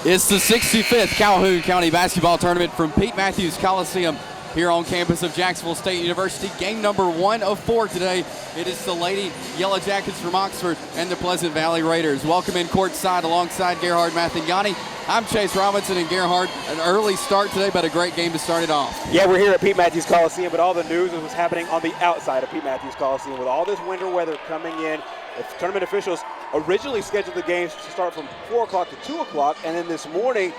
It's the 65th Calhoun County Basketball Tournament from Pete Matthews Coliseum here on campus of Jacksonville State University. Game number 1 of 4 today. It is the Lady Yellow Jackets from Oxford and the Pleasant Valley Raiders. Welcome in courtside alongside Gerhard Mathangani. I'm Chase Robinson, and Gerhard, an early start today, but a great game to start it off. Yeah, we're here at Pete Matthews Coliseum, but all the news is what's happening on the outside of Pete Matthews Coliseum. With all this winter weather coming in, the tournament officials originally scheduled the games to start from 4 o'clock to 2 o'clock, and then this morning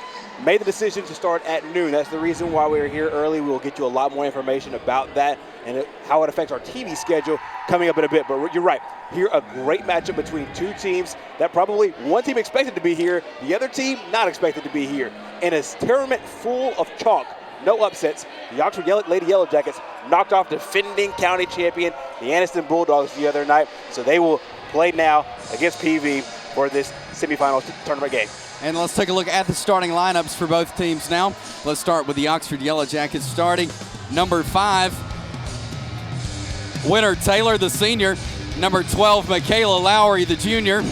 made the decision to start at noon. That's the reason why we're here early. We will get you a lot more information about that and how it affects our TV schedule coming up in a bit. But you're right. Here, a great matchup between two teams that probably one team expected to be here, the other team not expected to be here. In a tournament full of chalk, no upsets, the Oxford Lady Yellow Jackets knocked off defending county champion, the Anniston Bulldogs, the other night. So they will play now against PV for this semifinal tournament game. And let's take a look at the starting lineups for both teams now. Let's start with the Oxford Yellow Jackets starting. Number 5, Winter Taylor, the senior. Number 12, Michaela Lowry, the junior.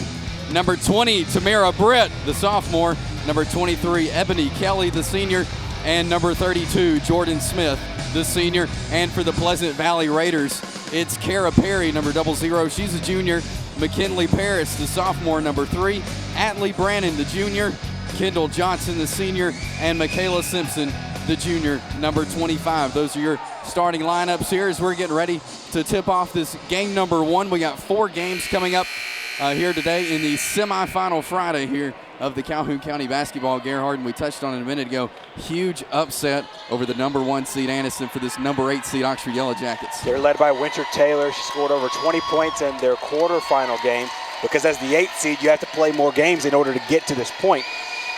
Number 20, Tamara Britt, the sophomore. Number 23, Ebony Kelly, the senior. And number 32, Jordan Smith, the senior. And for the Pleasant Valley Raiders, it's Kara Perry, number 00. She's a junior. McKinley Paris, the sophomore, number 3. Atlee Brannon, the junior. Kendall Johnson, the senior. And Michaela Simpson, the junior, number 25. Those are your starting lineups here as we're getting ready to tip off this game number 1. We got 4 games coming up here today in the semifinal Friday here of the Calhoun County basketball. Gerhard, and we touched on it a minute ago, huge upset over the number 1 seed Anniston for this number 8 seed Oxford Yellow Jackets. They're led by Winter Taylor. She scored over 20 points in their quarterfinal game because as the 8th seed, you have to play more games in order to get to this point.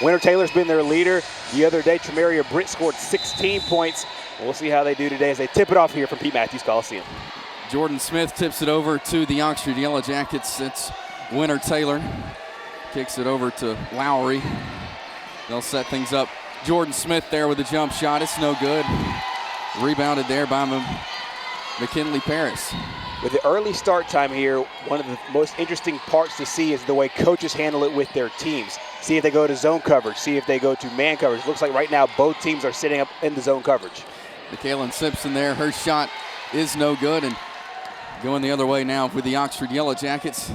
Winter Taylor's been their leader. The other day, Tremaria Britt scored 16 points. We'll see how they do today as they tip it off here from Pete Matthews Coliseum. Jordan Smith tips it over to the Oxford Yellow Jackets. It's Winter Taylor. Kicks it over to Lowry. They'll set things up. Jordan Smith there with a jump shot. It's no good. Rebounded there by McKinley Paris. With the early start time here, one of the most interesting parts to see is the way coaches handle it with their teams. See if they go to zone coverage, see if they go to man coverage. Looks like right now both teams are sitting up in the zone coverage. Michaela Simpson there, her shot is no good, and going the other way now with the Oxford Yellow Jackets.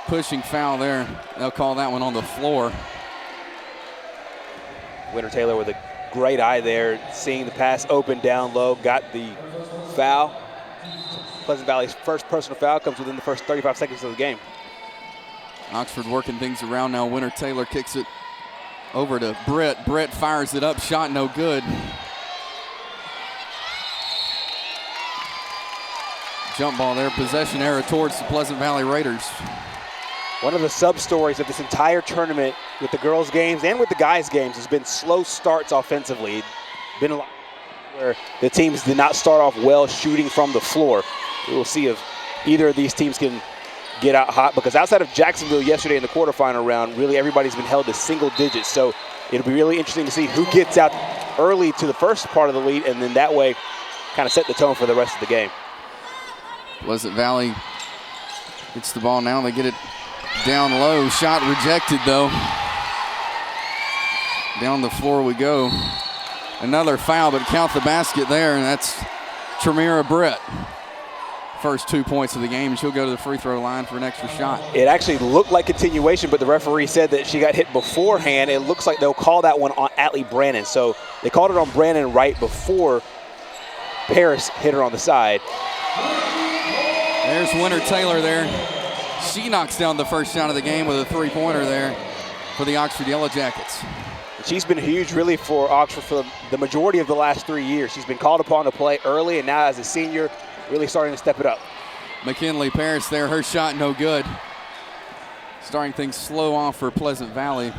Pushing foul there. They'll call that one on the floor. Winter Taylor with a great eye there, seeing the pass open down low, got the foul. Pleasant Valley's first personal foul comes within the first 35 seconds of the game. Oxford working things around now. Winter Taylor kicks it over to Britt. Britt fires it up, shot no good. Jump ball there, possession error towards the Pleasant Valley Raiders. One of the sub-stories of this entire tournament with the girls' games and with the guys' games has been slow starts offensively. Been a lot where the teams did not start off well shooting from the floor. We will see if either of these teams can get out hot, because outside of Jacksonville yesterday in the quarterfinal round, really everybody's been held to single digits. So it'll be really interesting to see who gets out early to the first part of the lead, and then that way kind of set the tone for the rest of the game. Pleasant Valley gets the ball now. They get it down low. Shot rejected, though. Down the floor we go. Another foul, but count the basket there, and that's Tremira Britt. First 2 points of the game, and she'll go to the free throw line for an extra shot. It actually looked like continuation, but the referee said that she got hit beforehand. It looks like they'll call that one on Atlee Brannon. So they called it on Brannon right before Paris hit her on the side. There's Winter Taylor there. She knocks down the first shot of the game with a three-pointer there for the Oxford Yellow Jackets. She's been huge really for Oxford for the majority of the last 3 years. She's been called upon to play early, and now as a senior, really starting to step it up. McKinley Paris there, her shot no good. Starting things slow off for Pleasant Valley.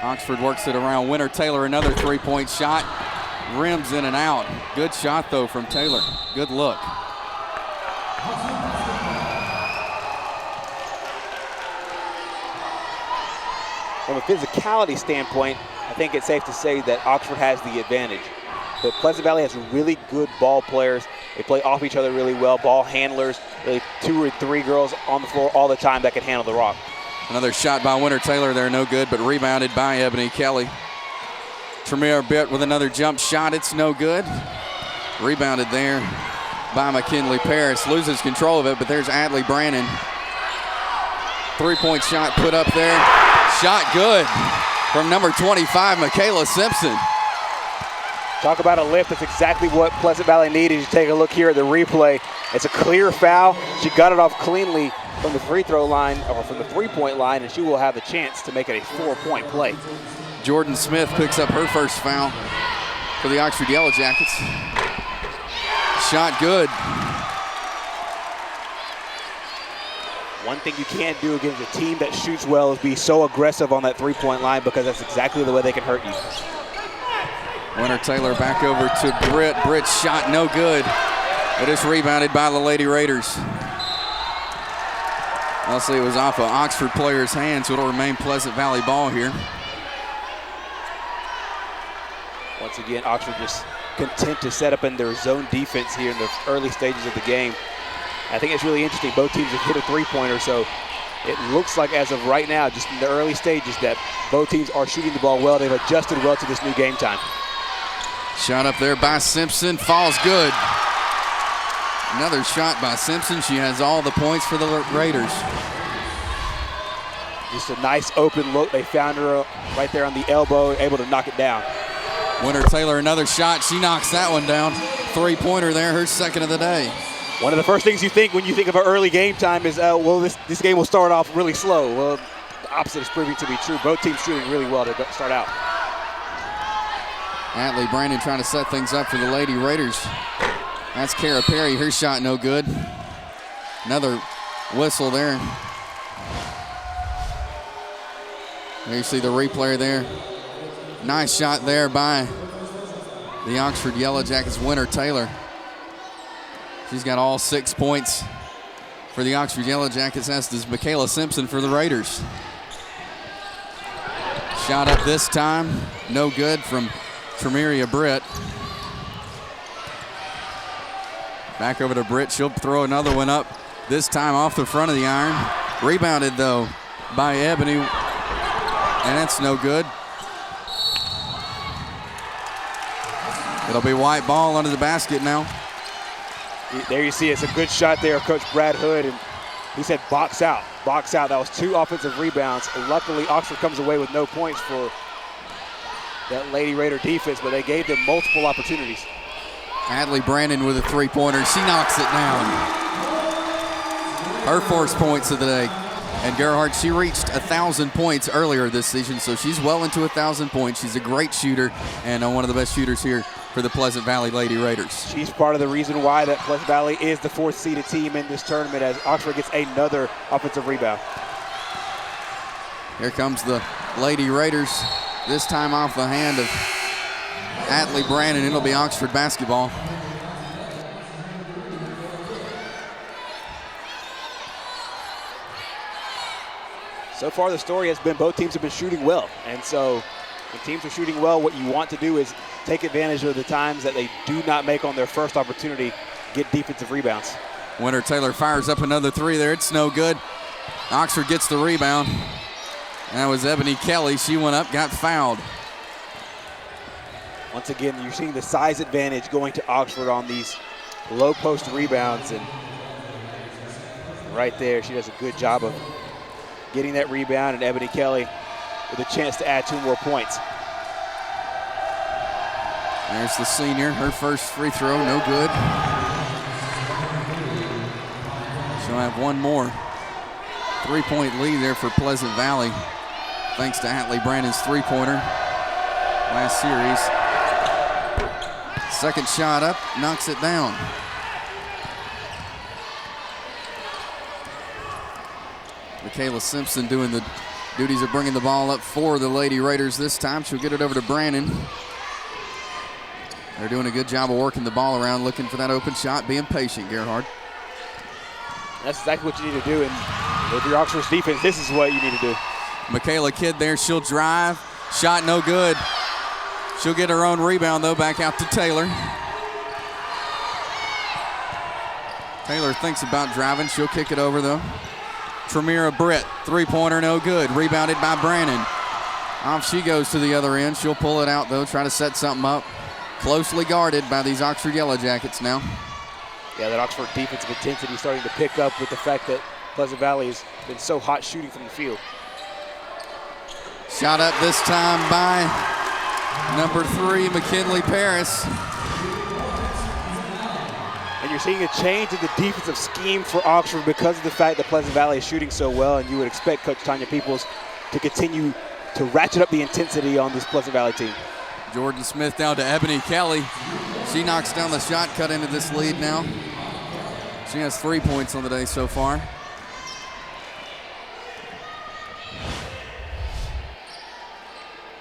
Oxford works it around. Winter Taylor, another three-point shot. Rims in and out. Good shot, though, from Taylor. Good look. From a physicality standpoint, I think it's safe to say that Oxford has the advantage. But Pleasant Valley has really good ball players. They play off each other really well, ball handlers, really 2 or 3 girls on the floor all the time that can handle the rock. Another shot by Winter Taylor there, no good, but rebounded by Ebony Kelly. Tremere Britt with another jump shot, it's no good. Rebounded there by McKinley Paris. Loses control of it, but there's Adley Brannon. Three-point shot put up there. Shot good from number 25, Michaela Simpson. Talk about a lift. That's exactly what Pleasant Valley needed. You take a look here at the replay. It's a clear foul. She got it off cleanly from the free throw line, or from the three-point line, and she will have the chance to make it a 4-point play. Jordan Smith picks up her first foul for the Oxford Yellow Jackets. Shot good. One thing you can't do against a team that shoots well is be so aggressive on that three-point line, because that's exactly the way they can hurt you. Winter Taylor back over to Britt. Britt's shot no good. It is rebounded by the Lady Raiders. I'll see it was off of Oxford player's hands, so it'll remain Pleasant Valley ball here. Once again, Oxford just content to set up in their zone defense here in the early stages of the game. I think it's really interesting. Both teams have hit a three-pointer, so it looks like as of right now, just in the early stages, that both teams are shooting the ball well. They've adjusted well to this new game time. Shot up there by Simpson, falls good. Another shot by Simpson. She has all the points for the Raiders. Just a nice open look. They found her right there on the elbow, able to knock it down. Winter Taylor, another shot. She knocks that one down. Three-pointer there, her second of the day. One of the first things you think when you think of an early game time is, well, this game will start off really slow. Well, the opposite is proving to be true. Both teams shooting really well to start out. Adley Brandon trying to set things up for the Lady Raiders. That's Kara Perry, her shot no good. Another whistle there. There you see the replay there. Nice shot there by the Oxford Yellow Jackets, Winter Taylor. She's got all 6 points for the Oxford Yellow Jackets, as does Michaela Simpson for the Raiders. Shot up this time, no good from Tremeria Britt. Back over to Britt, she'll throw another one up, this time off the front of the iron. Rebounded though by Ebony, and that's no good. It'll be white ball under the basket now. There you see it's a good shot there, Coach Brad Hood, and he said box out, box out. That was 2 offensive rebounds. Luckily, Oxford comes away with no points for that Lady Raider defense, but they gave them multiple opportunities. Adley Brandon with a three-pointer. She knocks it down. Her first points of the day. And Gerhardt, she reached 1,000 points earlier this season, so she's well into 1,000 points. She's a great shooter and one of the best shooters here for the Pleasant Valley Lady Raiders. She's part of the reason why that Pleasant Valley is the 4th seeded team in this tournament, as Oxford gets another offensive rebound. Here comes the Lady Raiders, this time off the hand of Adley Brandon. It'll be Oxford basketball. So far the story has been both teams have been shooting well, and so when teams are shooting well, what you want to do is take advantage of the times that they do not make on their first opportunity, get defensive rebounds. Winter Taylor fires up another three there. It's no good. Oxford gets the rebound. That was Ebony Kelly. She went up, got fouled. Once again, you're seeing the size advantage going to Oxford on these low post rebounds, and right there she does a good job of getting that rebound, and Ebony Kelly with a chance to add 2 more points. There's the senior, her first free throw, no good. She'll have one more. 3-point lead there for Pleasant Valley, thanks to Adley Brandon's three-pointer last series. Second shot up, knocks it down. Michaela Simpson doing the duties of bringing the ball up for the Lady Raiders this time. She'll get it over to Brandon. They're doing a good job of working the ball around, looking for that open shot, being patient, Gerhard. That's exactly what you need to do, and with your Oxford's defense, this is what you need to do. Michaela Kidd there, she'll drive. Shot no good. She'll get her own rebound, though, back out to Taylor. Taylor thinks about driving. She'll kick it over, though. Tremira Britt, three-pointer, no good. Rebounded by Brannon. Off she goes to the other end. She'll pull it out, though, try to set something up. Closely guarded by these Oxford Yellow Jackets now. Yeah, that Oxford defensive intensity starting to pick up with the fact that Pleasant Valley has been so hot shooting from the field. Shot up this time by number 3, McKinley Paris. And you're seeing a change in the defensive scheme for Oxford because of the fact that Pleasant Valley is shooting so well, and you would expect Coach Tanya Peoples to continue to ratchet up the intensity on this Pleasant Valley team. Jordan Smith down to Ebony Kelly. She knocks down the shot, cut into this lead now. She has 3 points on the day so far.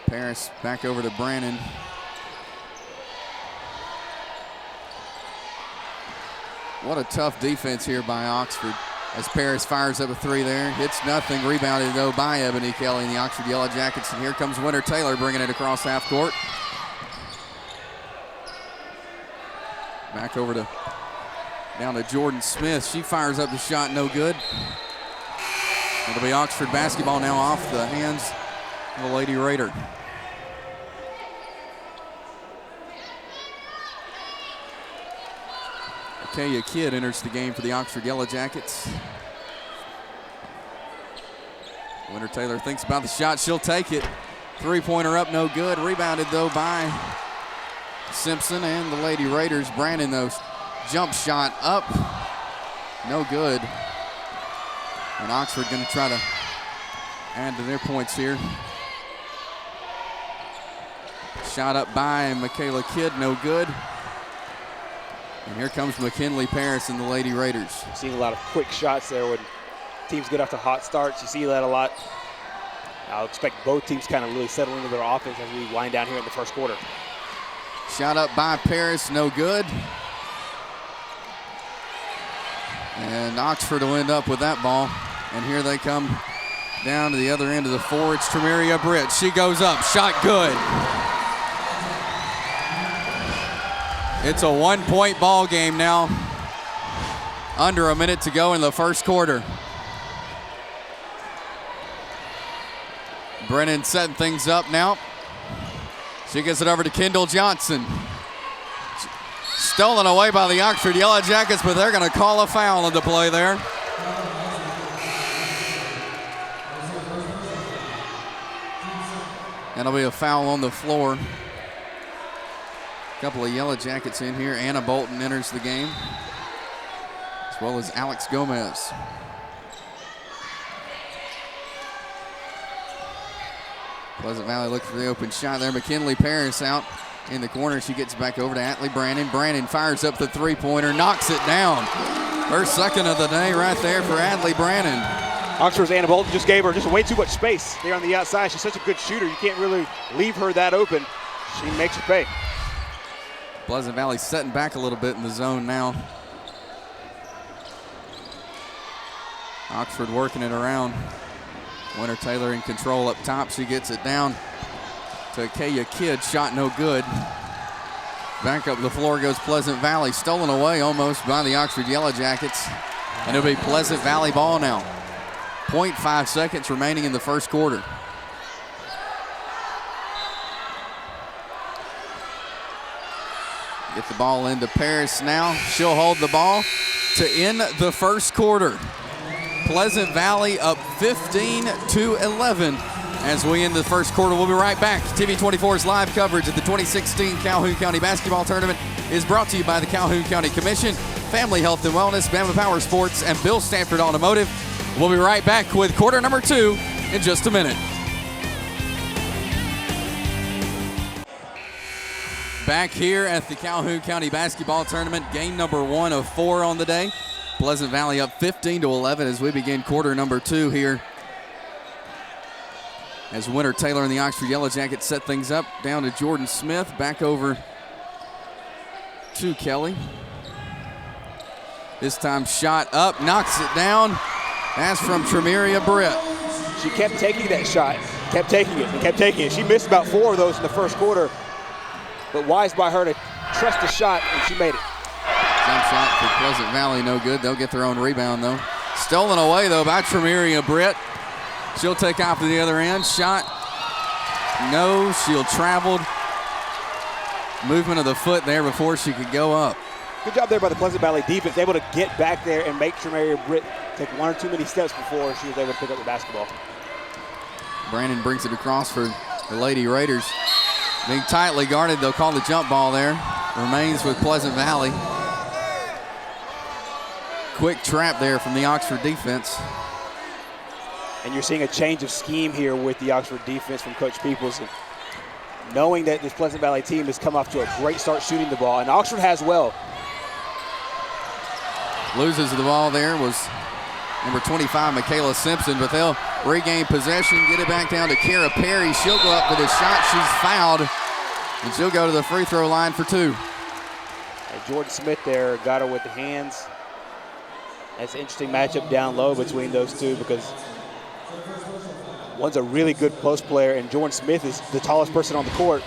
Paris back over to Brannon. What a tough defense here by Oxford as Paris fires up a 3 there. Hits nothing, rebounded though by Ebony Kelly and the Oxford Yellow Jackets. And here comes Winter Taylor bringing it across half court. Back over to, down to Jordan Smith. She fires up the shot, no good. It'll be Oxford basketball now off the hands of the Lady Raider. Akeya Kidd enters the game for the Oxford Yellow Jackets. Winter Taylor thinks about the shot, she'll take it. Three-pointer up, no good. Rebounded though by Simpson and the Lady Raiders. Brannon though, jump shot up, no good. And Oxford gonna try to add to their points here. Shot up by Michaela Kidd, no good. And here comes McKinley Paris and the Lady Raiders. You're seeing a lot of quick shots there when teams get off to hot starts. You see that a lot. I'll expect both teams kind of really settle into their offense as we wind down here in the first quarter. Shot up by Paris, no good. And Oxford will end up with that ball. And here they come down to the other end of the floor. It's Tremira Britt. She goes up, shot good. It's a 1-point ball game now. Under a minute to go in the first quarter. Brennan setting things up now. She gets it over to Kendall Johnson. Stolen away by the Oxford Yellow Jackets, but they're going to call a foul on the play there. And it'll be a foul on the floor. A couple of Yellow Jackets in here. Anna Bolton enters the game, as well as Alex Gomez. Pleasant Valley looking for the open shot there. McKinley Paris out in the corner. She gets back over to Atlee Brannon. Brannon fires up the three-pointer, knocks it down. First second of the day right there for Atlee Brannon. Oxford's Anna Bolton just gave her just way too much space there on the outside. She's such a good shooter. You can't really leave her that open. She makes you pay. Pleasant Valley setting back a little bit in the zone now. Oxford working it around. Winter Taylor in control up top. She gets it down to Akeya Kidd. Shot no good. Back up the floor goes Pleasant Valley. Stolen away almost by the Oxford Yellow Jackets. And it'll be Pleasant Valley ball now. 0.5 seconds remaining in the first quarter. Get the ball into Paris now. She'll hold the ball to end the first quarter. Pleasant Valley up 15-11 as we end the first quarter. We'll be right back. TV24's live coverage of the 2016 Calhoun County Basketball Tournament is brought to you by the Calhoun County Commission, Family Health and Wellness, Bama Power Sports, and Bill Stanford Automotive. We'll be right back with quarter number 2 in just a minute. Back here at the Calhoun County Basketball Tournament, game number 1 of 4 on the day. Pleasant Valley up 15-11 as we begin quarter number 2 here. As Winter Taylor and the Oxford Yellow Jackets set things up, down to Jordan Smith, back over to Kelly. This time shot up, knocks it down. That's from Tremira Britt. She kept taking that shot, kept taking it, and kept taking it. She missed about 4 of those in the first quarter, but wise by her to trust the shot, and she made it. Jump shot for Pleasant Valley, no good. They'll get their own rebound, though. Stolen away, though, by Tremaria Britt. She'll take off to the other end. Shot. No, she'll traveled. Movement of the foot there before she could go up. Good job there by the Pleasant Valley defense, able to get back there and make Tremaria Britt take one or too many steps before she was able to pick up the basketball. Brandon brings it across for the Lady Raiders. Being tightly guarded, they'll call the jump ball there. Remains with Pleasant Valley. Quick trap there from the Oxford defense. And you're seeing a change of scheme here with the Oxford defense from Coach Peoples. Knowing that this Pleasant Valley team has come off to a great start shooting the ball, and Oxford has well. Loses the ball there was number 25, Michaela Simpson, but they'll regain possession, get it back down to Kara Perry. She'll go up with a shot. She's fouled, and she'll go to the free throw line for 2. And Jordan Smith there got her with the hands. That's an interesting matchup down low between those two because one's a really good post player, and Jordan Smith is the tallest person on the court.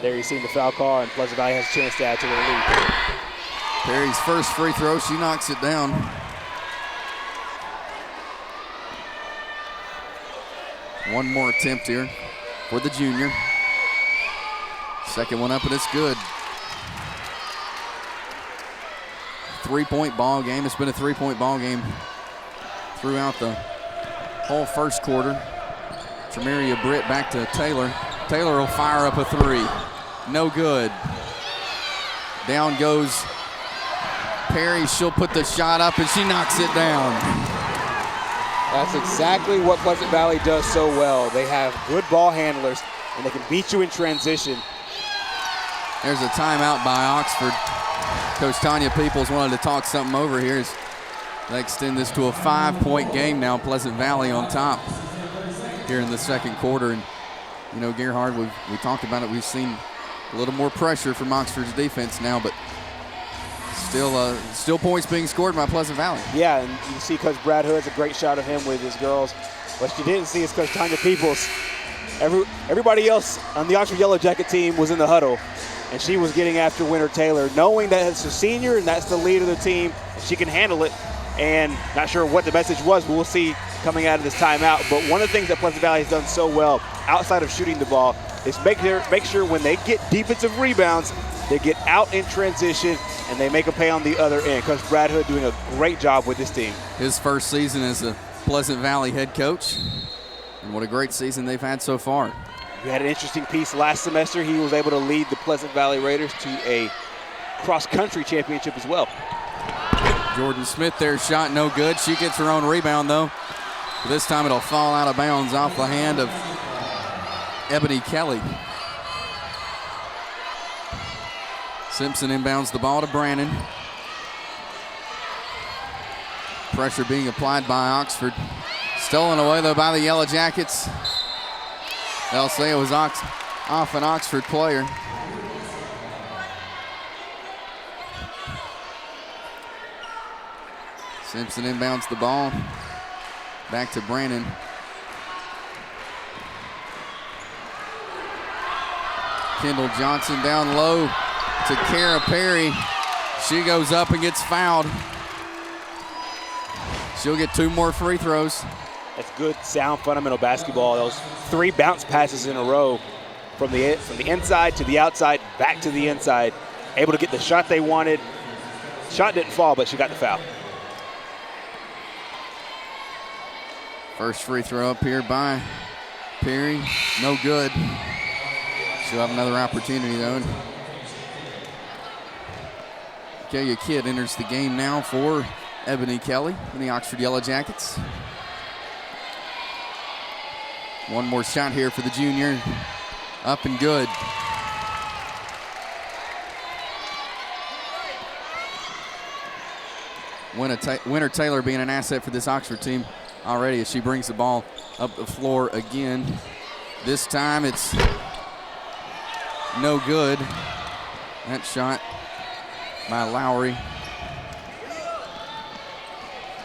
There you see the foul call, and Pleasant Valley has a chance to add to the lead. Perry's first free throw, she knocks it down. One more attempt here for the junior. Second one up, and it's good. 3-point ball game. It's been a 3-point ball game throughout the whole first quarter. Tremaria Britt back to Taylor. Taylor will fire up a 3. No good. Down goes Perry. She'll put the shot up, and she knocks it down. That's exactly what Pleasant Valley does so well. They have good ball handlers, and they can beat you in transition. There's a timeout by Oxford. Coach Tanya Peoples wanted to talk something over here as they extend this to a 5-point game now. Pleasant Valley on top here in the second quarter. And, you know, Gerhard, we talked about it. We've seen a little more pressure from Oxford's defense now, but still points being scored by Pleasant Valley. Yeah, and you see Coach Brad Hood's a great shot of him with his girls. What you didn't see is Coach Tanya Peoples. Everybody else on the Oxford Yellow Jacket team was in the huddle, and she was getting after Winter Taylor, knowing that it's a senior and that's the lead of the team. She can handle it, and not sure what the message was, but we'll see coming out of this timeout. But one of the things that Pleasant Valley has done so well outside of shooting the ball is make sure when they get defensive rebounds, they get out in transition and they make a pay on the other end. Coach Brad Hood doing a great job with this team. His first season as a Pleasant Valley head coach, and what a great season they've had so far. We had an interesting piece last semester. He was able to lead the Pleasant Valley Raiders to a cross-country championship as well. Jordan Smith there, shot no good. She gets her own rebound though. But this time it'll fall out of bounds off the hand of Ebony Kelly. Simpson inbounds the ball to Brandon. Pressure being applied by Oxford. Stolen away though by the Yellow Jackets. They'll say it was off an Oxford player. Simpson inbounds the ball. Back to Brandon. Kendall Johnson down low to Kara Perry. She goes up and gets fouled. She'll get 2 more free throws. That's good, sound, fundamental basketball. Those 3 bounce passes in a row from the inside to the outside, back to the inside. Able to get the shot they wanted. Shot didn't fall, but she got the foul. First free throw up here by Perry. No good. She'll have another opportunity though. Kelia Kidd enters the game now for Ebony Kelly and the Oxford Yellow Jackets. One more shot here for the junior. Up and good. Winter Taylor being an asset for this Oxford team already as she brings the ball up the floor again. This time it's no good. That shot by Lowry.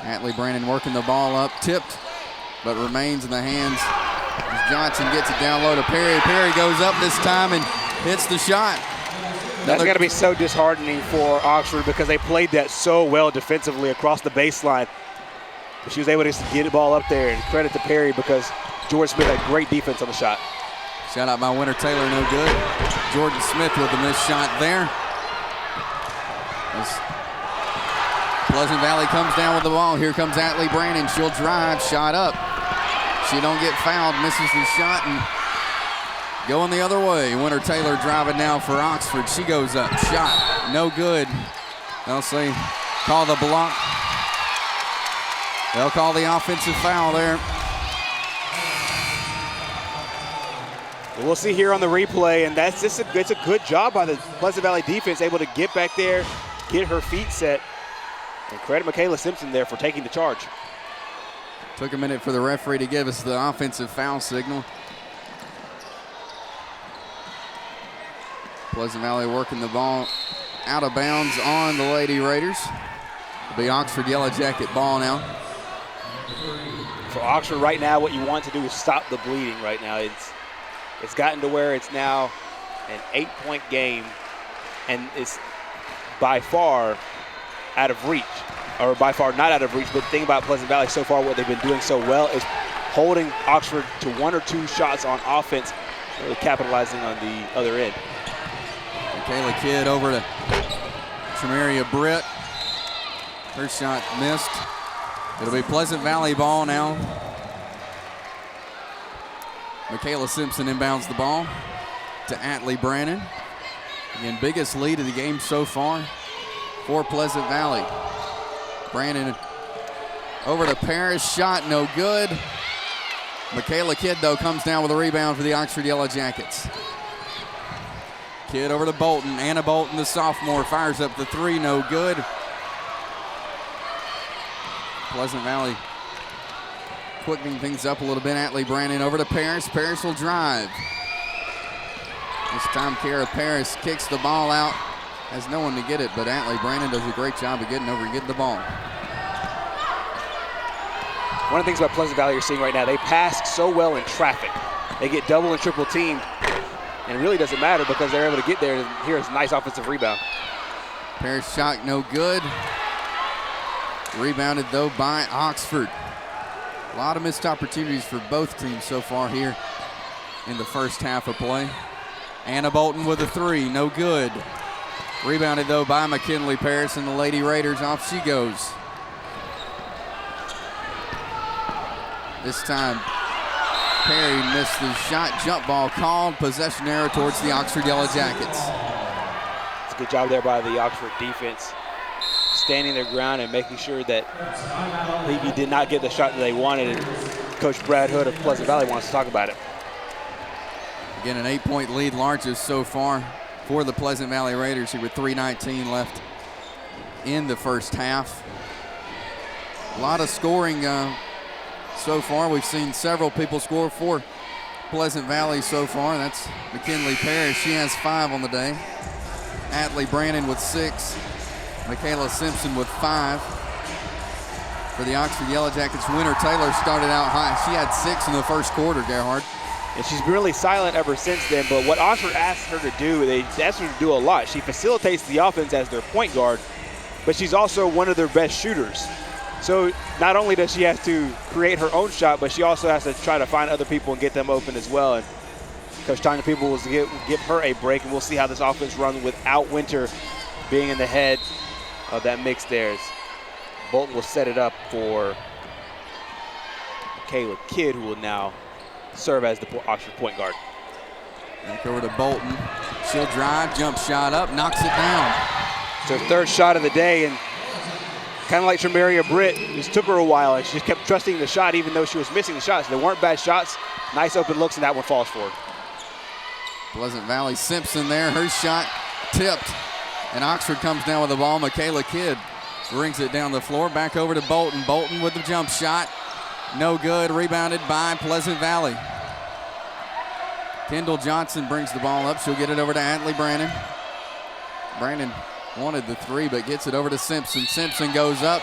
Atlee Brandon working the ball up, tipped, but remains in the hands as Johnson gets it down low to Perry. Perry goes up this time and hits the shot. That's got to be so disheartening for Oxford because they played that so well defensively across the baseline. But she was able to get the ball up there, and credit to Perry because Jordan Smith had great defense on the shot. Shot out by Winter Taylor, no good. Jordan Smith with the missed shot there. As Pleasant Valley comes down with the ball. Here comes Atlee Brandon. She'll drive, shot up. She don't get fouled, misses the shot, and going the other way. Winter Taylor driving now for Oxford. She goes up, shot, no good. They'll say, call the block. They'll call the offensive foul there. We'll see here on the replay, and it's a good job by the Pleasant Valley defense, able to get back there, get her feet set, and credit Michaela Simpson there for taking the charge. Took a minute for the referee to give us the offensive foul signal. Pleasant Valley working the ball out of bounds on the Lady Raiders. It'll be Oxford Yellow Jacket ball now. For Oxford right now, what you want to do is stop the bleeding right now. It's gotten to where it's now an 8-point game, and it's by far out of reach, or by far not out of reach. But the thing about Pleasant Valley so far, what they've been doing so well is holding Oxford to 1 or 2 shots on offense, really capitalizing on the other end. Michaela Kidd over to Tremaria Britt. Her shot missed. It'll be Pleasant Valley ball now. Michaela Simpson inbounds the ball to Atlee Brandon. Again, biggest lead of the game so far for Pleasant Valley. Brandon over to Parrish, shot no good. Michaela Kidd, though, comes down with a rebound for the Oxford Yellow Jackets. Kidd over to Bolton. Anna Bolton, the sophomore, fires up the 3, no good. Pleasant Valley quickening things up a little bit. Atlee Brandon over to Paris. Paris will drive. This time Kara Paris kicks the ball out. Has no one to get it, but Atlee Brandon does a great job of getting over and getting the ball. One of the things about Pleasant Valley you're seeing right now, they pass so well in traffic. They get double and triple teamed, and it really doesn't matter because they're able to get there, and here's a nice offensive rebound. Paris shot no good. Rebounded, though, by Oxford. A lot of missed opportunities for both teams so far here in the first half of play. Anna Bolton with a 3, no good. Rebounded, though, by McKinley Paris, and the Lady Raiders. Off she goes. This time, Perry missed the shot. Jump ball called. Possession error towards the Oxford Yellow Jackets. It's a good job there by the Oxford defense, standing their ground and making sure that Levy did not get the shot that they wanted. And Coach Brad Hood of Pleasant Valley wants to talk about it. Again, an 8-point lead, largest so far for the Pleasant Valley Raiders, here with 3:19 left in the first half. A lot of scoring so far. We've seen several people score for Pleasant Valley so far. That's McKinley Parrish. She has 5 on the day. Atlee Brandon with 6. Michaela Simpson with 5. For the Oxford Yellow Jackets, Winter Taylor started out high. She had 6 in the first quarter, Gerhard. And she's been really silent ever since then, but what Oxford asked her to do, they asked her to do a lot. She facilitates the offense as their point guard, but she's also one of their best shooters. So not only does she have to create her own shot, but she also has to try to find other people and get them open as well. And Coach Tanya People will give her a break, and we'll see how this offense runs without Winter being in the head of that mix there. Bolton will set it up for Kayla Kidd, who will now serve as the Oxford point guard. Back over to Bolton. She'll drive, jump shot up, knocks it down. It's her 3rd shot of the day, and kind of like Tremaria Britt, it just took her a while, and she just kept trusting the shot even though she was missing the shots. They weren't bad shots, nice open looks, and that one falls forward. Pleasant Valley Simpson there, her shot tipped, and Oxford comes down with the ball. Michaela Kidd brings it down the floor, back over to Bolton. Bolton with the jump shot, no good, rebounded by Pleasant Valley. Kendall Johnson brings the ball up. She'll get it over to Atlee Brandon. Brandon wanted the 3, but gets it over to Simpson. Simpson goes up,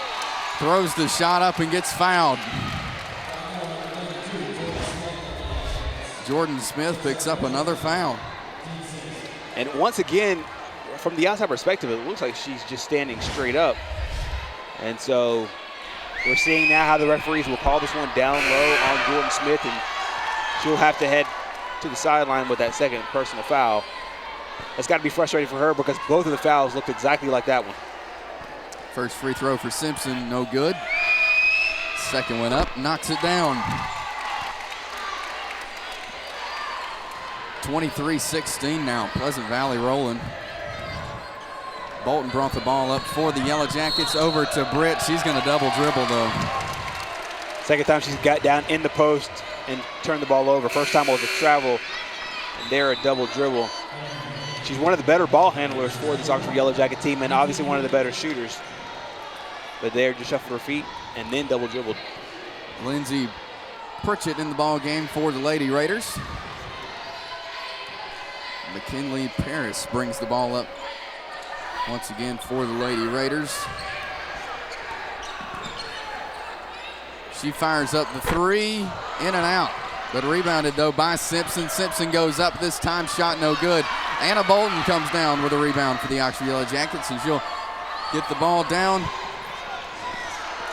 throws the shot up, and gets fouled. Jordan Smith picks up another foul. And once again, from the outside perspective, it looks like she's just standing straight up. And so We're seeing now how the referees will call this one down low on Jordan Smith, and she'll have to head to the sideline with that second personal foul. It's got to be frustrating for her because both of the fouls looked exactly like that one. First free throw for Simpson, no good. Second one up, knocks it down. 23-16 now, Pleasant Valley rolling. Bolton brought the ball up for the Yellow Jackets, over to Britt. She's going to double dribble though. Second time she's got down in the post and turned the ball over. First time was a travel, and there a double dribble. She's one of the better ball handlers for this Oxford Yellow Jacket team, and obviously one of the better shooters. But there, just shuffled her feet and then double dribbled. Lindsey Pritchett in the ball game for the Lady Raiders. McKinley Paris brings the ball up once again for the Lady Raiders. She fires up the three, in and out, but rebounded though by Simpson. Simpson goes up this time, shot no good. Anna Bolton comes down with a rebound for the Oxford Yellow Jackets, and she'll get the ball down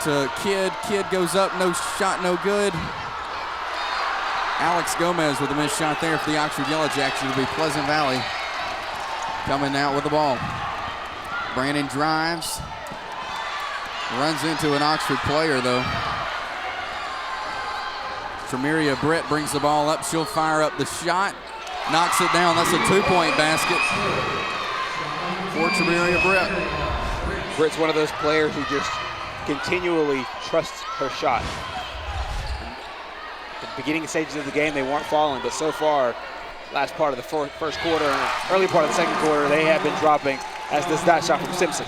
to Kidd. Kidd goes up, no shot, no good. Alex Gomez with a missed shot there for the Oxford Yellow Jackets. It'll be Pleasant Valley coming out with the ball. Brandon drives, runs into an Oxford player though. Tramiria Britt brings the ball up. She'll fire up the shot, knocks it down. That's a two-point basket for Tramiria Britt. Britt's one of those players who just continually trusts her shot. At the beginning stages of the game, they weren't falling, but so far, last part of the first quarter and early part of the second quarter, they have been dropping, as does that shot from Simpson.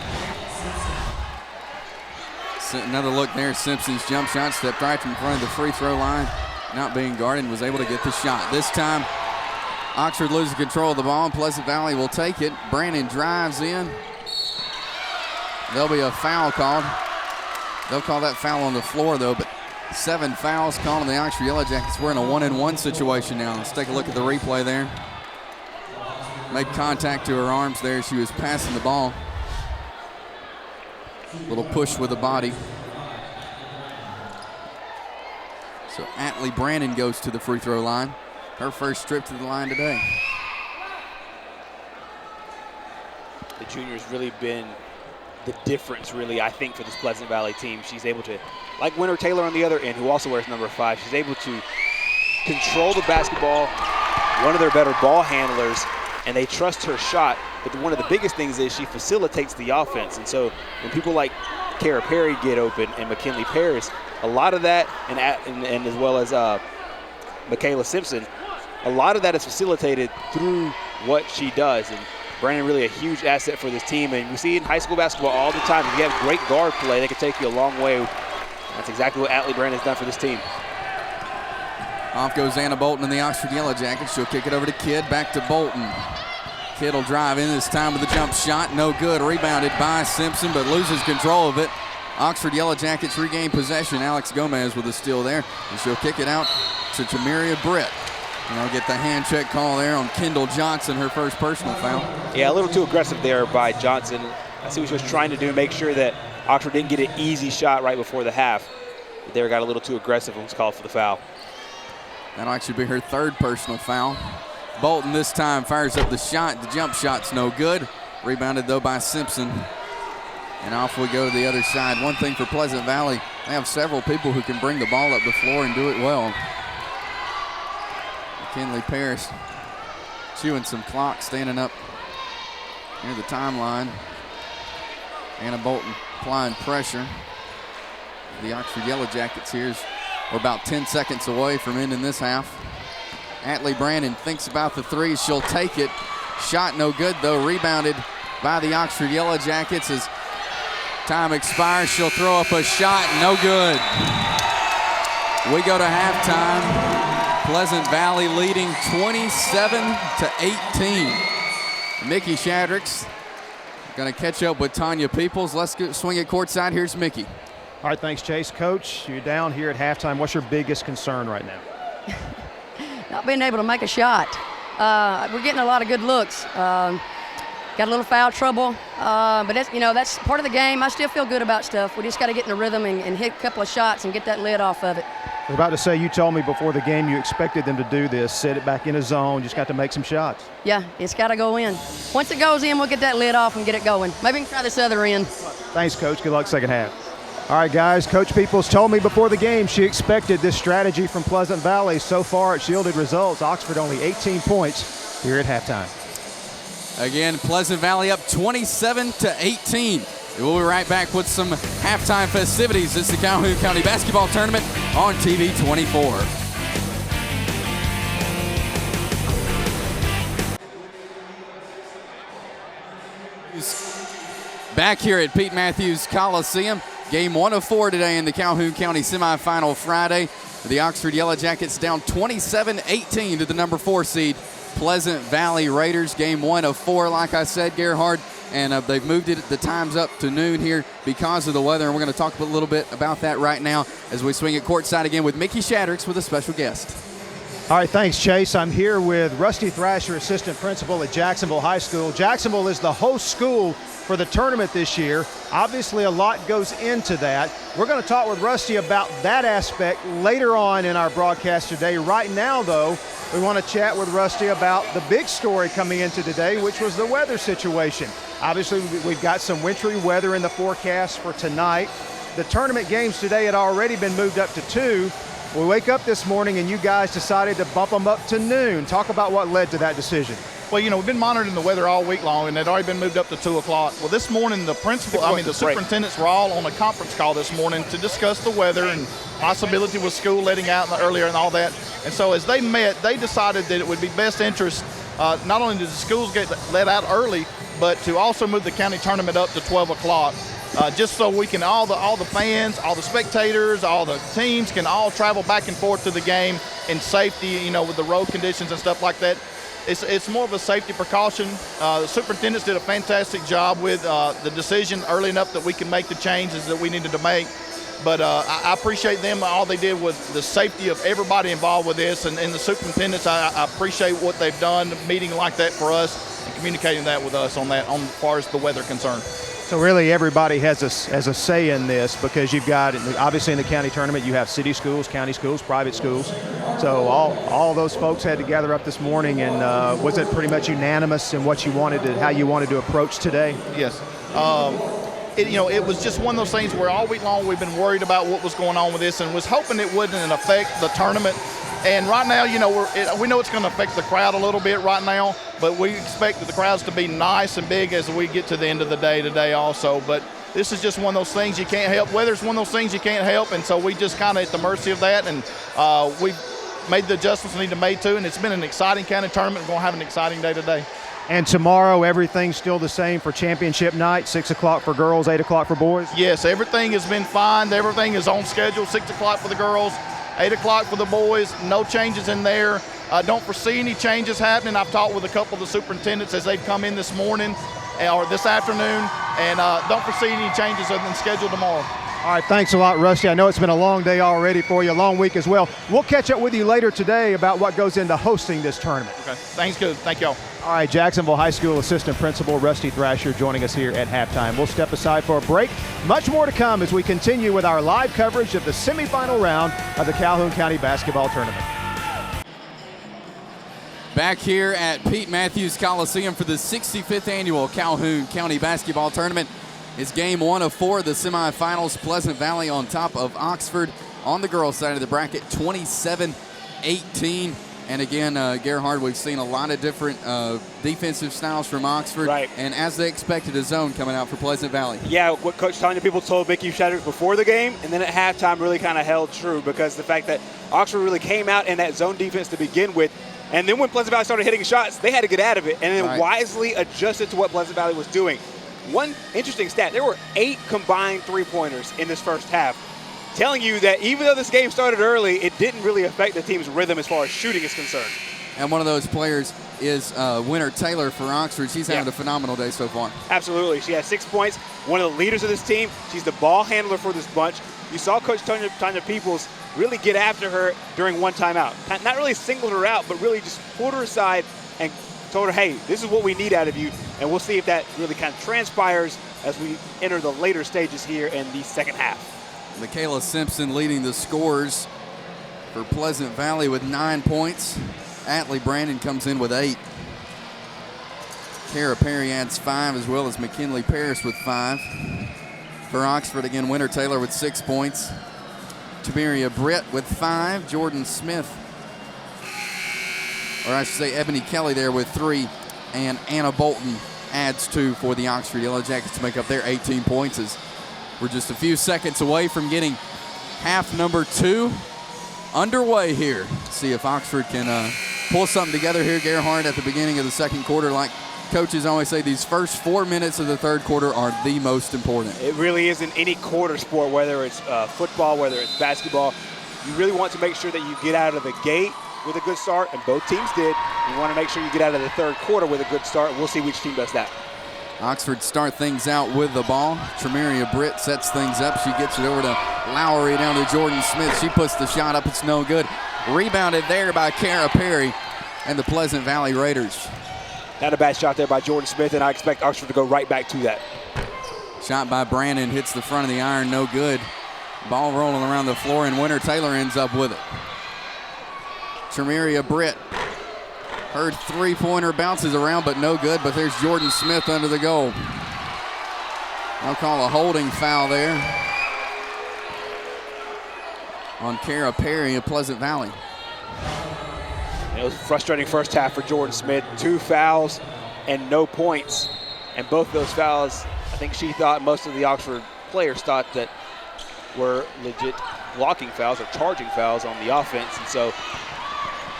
Another look there. Simpson's jump shot stepped right in front of the free throw line. Not being guarded, was able to get the shot. This time, Oxford loses control of the ball, and Pleasant Valley will take it. Brandon drives in. There'll be a foul called. They'll call that foul on the floor, though, but 7 fouls called on the Oxford Yellow Jackets. We're in a 1-and-1 situation now. Let's take a look at the replay there. Made contact to her arms there. She was passing the ball. Little push with the body. So Atlee Brandon goes to the free throw line. Her first trip to the line today. The junior's really been the difference, really, I think, for this Pleasant Valley team. She's able to, like Winter Taylor on the other end, who also wears number 5, she's able to control the basketball, one of their better ball handlers, and they trust her shot. But one of the biggest things is she facilitates the offense. And so when people like Kara Perry get open and McKinley Paris, a lot of that, and as well as Michaela Simpson, a lot of that is facilitated through what she does. And Brandon really a huge asset for this team. And we see it in high school basketball all the time. If you have great guard play, they can take you a long way. That's exactly what Atlee Brandon has done for this team. Off goes Anna Bolton in the Oxford Yellow Jackets. She'll kick it over to Kidd, back to Bolton. Kidd will drive in this time with a jump shot. No good. Rebounded by Simpson, but loses control of it. Oxford Yellow Jackets regain possession. Alex Gomez with a steal there. And she'll kick it out to Tramiria Britt. And they'll get the hand check call there on Kendall Johnson, her first personal foul. Yeah, a little too aggressive there by Johnson. I see what she was trying to do, make sure that Oxford didn't get an easy shot right before the half. But there got a little too aggressive and was called for the foul. That'll actually be her third personal foul. Bolton this time fires up the shot. The jump shot's no good. Rebounded, though, by Simpson. And off we go to the other side. One thing for Pleasant Valley, they have several people who can bring the ball up the floor and do it well. McKinley Paris chewing some clock, standing up near the timeline. Anna Bolton applying pressure. The Oxford Yellow Jackets here we're about 10 seconds away from ending this half. Atlee Brandon thinks about the three. She'll take it. Shot no good, though. Rebounded by the Oxford Yellow Jackets as time expires. She'll throw up a shot. No good. We go to halftime. Pleasant Valley leading 27-18. Mickey Shadricks going to catch up with Tanya Peoples. Let's swing it courtside. Here's Mickey. All right, thanks, Chase. Coach, you're down here at halftime. What's your biggest concern right now? Not being able to make a shot. We're getting a lot of good looks. got a little foul trouble, but that's, that's part of the game. I still feel good about stuff. We just got to get in the rhythm and hit a couple of shots and get that lid off of it. I was about to say, you told me before the game you expected them to do this, set it back in a zone, just got to make some shots. Yeah, it's got to go in. Once it goes in, we'll get that lid off and get it going. Maybe we can try this other end. Thanks, Coach. Good luck second half. All right, guys, Coach Peoples told me before the game she expected this strategy from Pleasant Valley. So far, it's yielded results. Oxford only 18 points here at halftime. Again, Pleasant Valley up 27-18. We'll be right back with some halftime festivities. It's the Calhoun County Basketball Tournament on TV 24. Back here at Pete Matthews Coliseum. Game 1 of 4 today in the Calhoun County semifinal Friday. The Oxford Yellow Jackets down 27-18 to the number 4 seed Pleasant Valley Raiders. Game 1 of 4, like I said, Gerhard. And they've moved the times up to noon here because of the weather. And we're going to talk a little bit about that right now as we swing it courtside again with Mickey Shaddricks with a special guest. All right, thanks, Chase. I'm here with Rusty Thrasher, assistant principal at Jacksonville High School. Jacksonville is the host school for the tournament this year. Obviously, a lot goes into that. We're going to talk with Rusty about that aspect later on in our broadcast today. Right now, though, we want to chat with Rusty about the big story coming into today, which was the weather situation. Obviously, we've got some wintry weather in the forecast for tonight. The tournament games today had already been moved up to 2. We wake up this morning and you guys decided to bump them up to noon. Talk about what led to that decision. Well, we've been monitoring the weather all week long, and it had already been moved up to 2 o'clock. Well, this morning, the superintendents were all on a conference call this morning to discuss the weather and possibility with school letting out earlier and all that. And so as they met, they decided that it would be best interest, not only did the schools get let out early, but to also move the county tournament up to 12 o'clock. Just so we can, all the fans, all the spectators, all the teams can all travel back and forth to the game in safety, with the road conditions and stuff like that. It's more of a safety precaution. The superintendents did a fantastic job with the decision early enough that we can make the changes that we needed to make. But I appreciate them. All they did was the safety of everybody involved with this, and the superintendents, I appreciate what they've done, meeting like that for us and communicating that with us on as far as the weather concerned. So really everybody has a say in this, because you've got, obviously in the county tournament, you have city schools, county schools, private schools. So all those folks had to gather up this morning, and was it pretty much unanimous in what you wanted to, how you wanted to approach today? Yes. It was just one of those things where all week long we've been worried about what was going on with this and was hoping it wouldn't affect the tournament. And right now, we know it's going to affect the crowd a little bit right now, but we expect the crowds to be nice and big as we get to the end of the day today also. But this is just one of those things you can't help. Weather's one of those things you can't help, and so we just kind of at the mercy of that, and we've made the adjustments we need to make too, and it's been an exciting county tournament. We're going to have an exciting day today. And tomorrow, everything's still the same for championship night, 6 o'clock for girls, 8 o'clock for boys? Yes, everything has been fine. Everything is on schedule, 6 o'clock for the girls, 8 o'clock for the boys. No changes in there. Don't foresee any changes happening. I've talked with a couple of the superintendents as they've come in this morning or this afternoon, and don't foresee any changes other than scheduled tomorrow. All right, thanks a lot, Rusty. I know it's been a long day already for you, a long week as well. We'll catch up with you later today about what goes into hosting this tournament. Okay, thanks, good. Thank y'all. All right, Jacksonville High School Assistant Principal Rusty Thrasher joining us here at halftime. We'll step aside for a break. Much more to come as we continue with our live coverage of the semifinal round of the Calhoun County Basketball Tournament. Back here at Pete Matthews Coliseum for the 65th annual Calhoun County Basketball Tournament. It's game 1 of 4 of the semifinals. Pleasant Valley on top of Oxford on the girls' side of the bracket, 27-18. And again, Gerhard, we've seen a lot of different defensive styles from Oxford. Right. And as they expected, a zone coming out for Pleasant Valley. Yeah, what Coach Tanya people told Mickey Shaddricks before the game, and then at halftime really kind of held true, because the fact that Oxford really came out in that zone defense to begin with, and then when Pleasant Valley started hitting shots, they had to get out of it, and then wisely adjusted to what Pleasant Valley was doing. One interesting stat, there were 8 combined three-pointers in this first half, telling you that even though this game started early, it didn't really affect the team's rhythm as far as shooting is concerned. And one of those players is Winter Taylor for Oxford. She's having a phenomenal day so far. Absolutely. She has 6 points, one of the leaders of this team. She's the ball handler for this bunch. You saw Coach Tanya Peoples really get after her during one timeout. Not really singled her out, but really just pulled her aside and told her, hey, this is what we need out of you, and we'll see if that really kind of transpires as we enter the later stages here in the second half. Michaela Simpson leading the scores for Pleasant Valley with 9 points. Atlee Brandon comes in with 8. Kara Perry adds 5, as well as McKinley Paris with 5. For Oxford, again, Winter Taylor with 6 points. Tamiria Britt with 5. Jordan Smith, or I should say Ebony Kelly there with 3. And Anna Bolton adds 2 for the Oxford Yellow Jackets to make up their 18 points. As we're just a few seconds away from getting half number 2 underway here. See if Oxford can pull something together here, Gerhardt, at the beginning of the second quarter. Like coaches always say, these first 4 minutes of the third quarter are the most important. It really is in any quarter sport, whether it's football, whether it's basketball. You really want to make sure that you get out of the gate with a good start, and both teams did. You want to make sure you get out of the third quarter with a good start. We'll see which team does that. Oxford start things out with the ball. Tramiria Britt sets things up. She gets it over to Lowry, down to Jordan Smith. She puts the shot up. It's no good. Rebounded there by Kara Perry and the Pleasant Valley Raiders. Not a bad shot there by Jordan Smith, and I expect Oxford to go right back to that. Shot by Brandon hits the front of the iron, no good. Ball rolling around the floor, and Winter Taylor ends up with it. Tramiria Britt. Her three-pointer bounces around, but no good. But there's Jordan Smith under the goal. I'll call a holding foul there on Kara Perry of Pleasant Valley. It was a frustrating first half for Jordan Smith. 2 fouls and no points. And both those fouls, I think she thought, most of the Oxford players thought that were legit blocking fouls or charging fouls on the offense. And so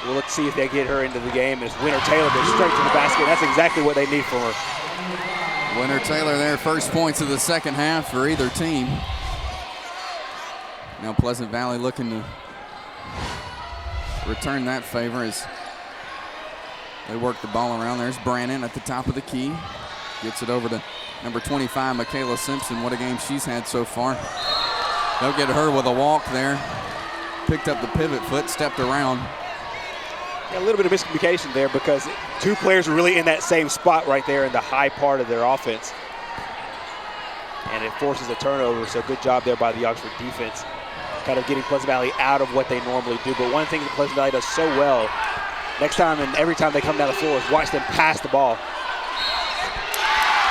we'll let's see if they get her into the game. As Winter Taylor goes straight to the basket. That's exactly what they need from her. Winter Taylor there, first points of the second half for either team. Now Pleasant Valley looking to return that favor as they work the ball around. There's Brandon at the top of the key. Gets it over to number 25, Michaela Simpson. What a game she's had so far. They'll get her with a walk there. Picked up the pivot foot, stepped around. Yeah, a little bit of miscommunication there because 2 players were really in that same spot right there in the high part of their offense. And it forces a turnover, so good job there by the Oxford defense, kind of getting Pleasant Valley out of what they normally do. But one thing that Pleasant Valley does so well, next time and every time they come down the floor, is watch them pass the ball.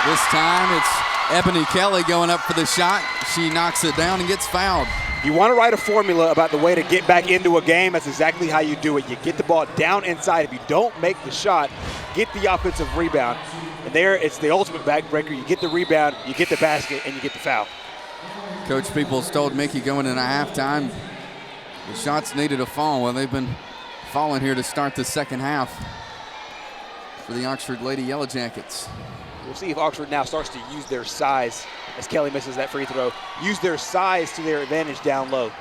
This time it's Ebony Kelly going up for the shot. She knocks it down and gets fouled. You want to write a formula about the way to get back into a game. That's exactly how you do it. You get the ball down inside. If you don't make the shot, get the offensive rebound. And there, it's the ultimate backbreaker. You get the rebound, you get the basket, and you get the foul. Coach Peoples told Mickey going into halftime the shots needed to fall. Well, they've been falling here to start the second half for the Oxford Lady Yellow Jackets. We'll see if Oxford now starts to use their size, as Kelly misses that free throw, use their size to their advantage down low.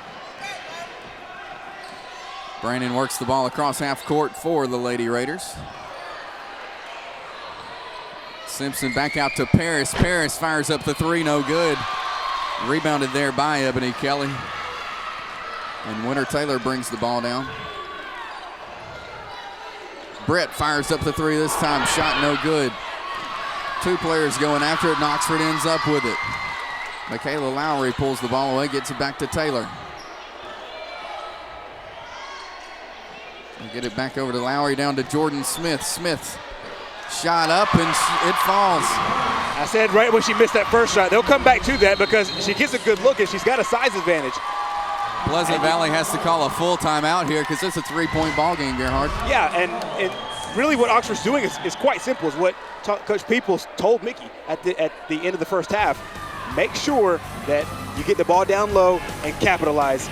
Brandon works the ball across half court for the Lady Raiders. Simpson back out to Paris. Paris fires up the 3, no good. Rebounded there by Ebony Kelly. And Winter Taylor brings the ball down. Brett fires up the 3 this time, shot no good. 2 players going after it, and Oxford ends up with it. Michaela Lowry pulls the ball away, gets it back to Taylor. We'll get it back over to Lowry, down to Jordan Smith. Smith shot up, and it falls. I said right when she missed that first shot, they'll come back to that because she gets a good look and she's got a size advantage. Pleasant Valley has to call a full timeout here because it's a 3-point ball game, Gerhard. Yeah, and really what Oxford's doing is quite simple. Is what Coach Peoples told Mickey at the end of the first half. Make sure that you get the ball down low and capitalize.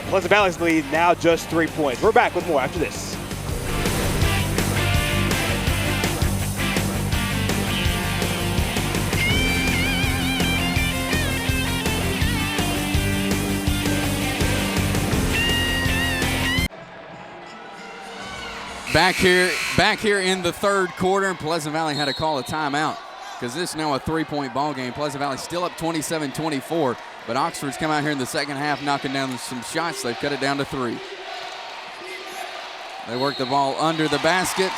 Pleasant Valley's lead now just 3 points. We're back with more after this. Back here in the third quarter, Pleasant Valley had to call a timeout because this is now a 3-point ball game. Pleasant Valley still up 27-24, but Oxford's come out here in the second half knocking down some shots. They've cut it down to 3. They work the ball under the basket.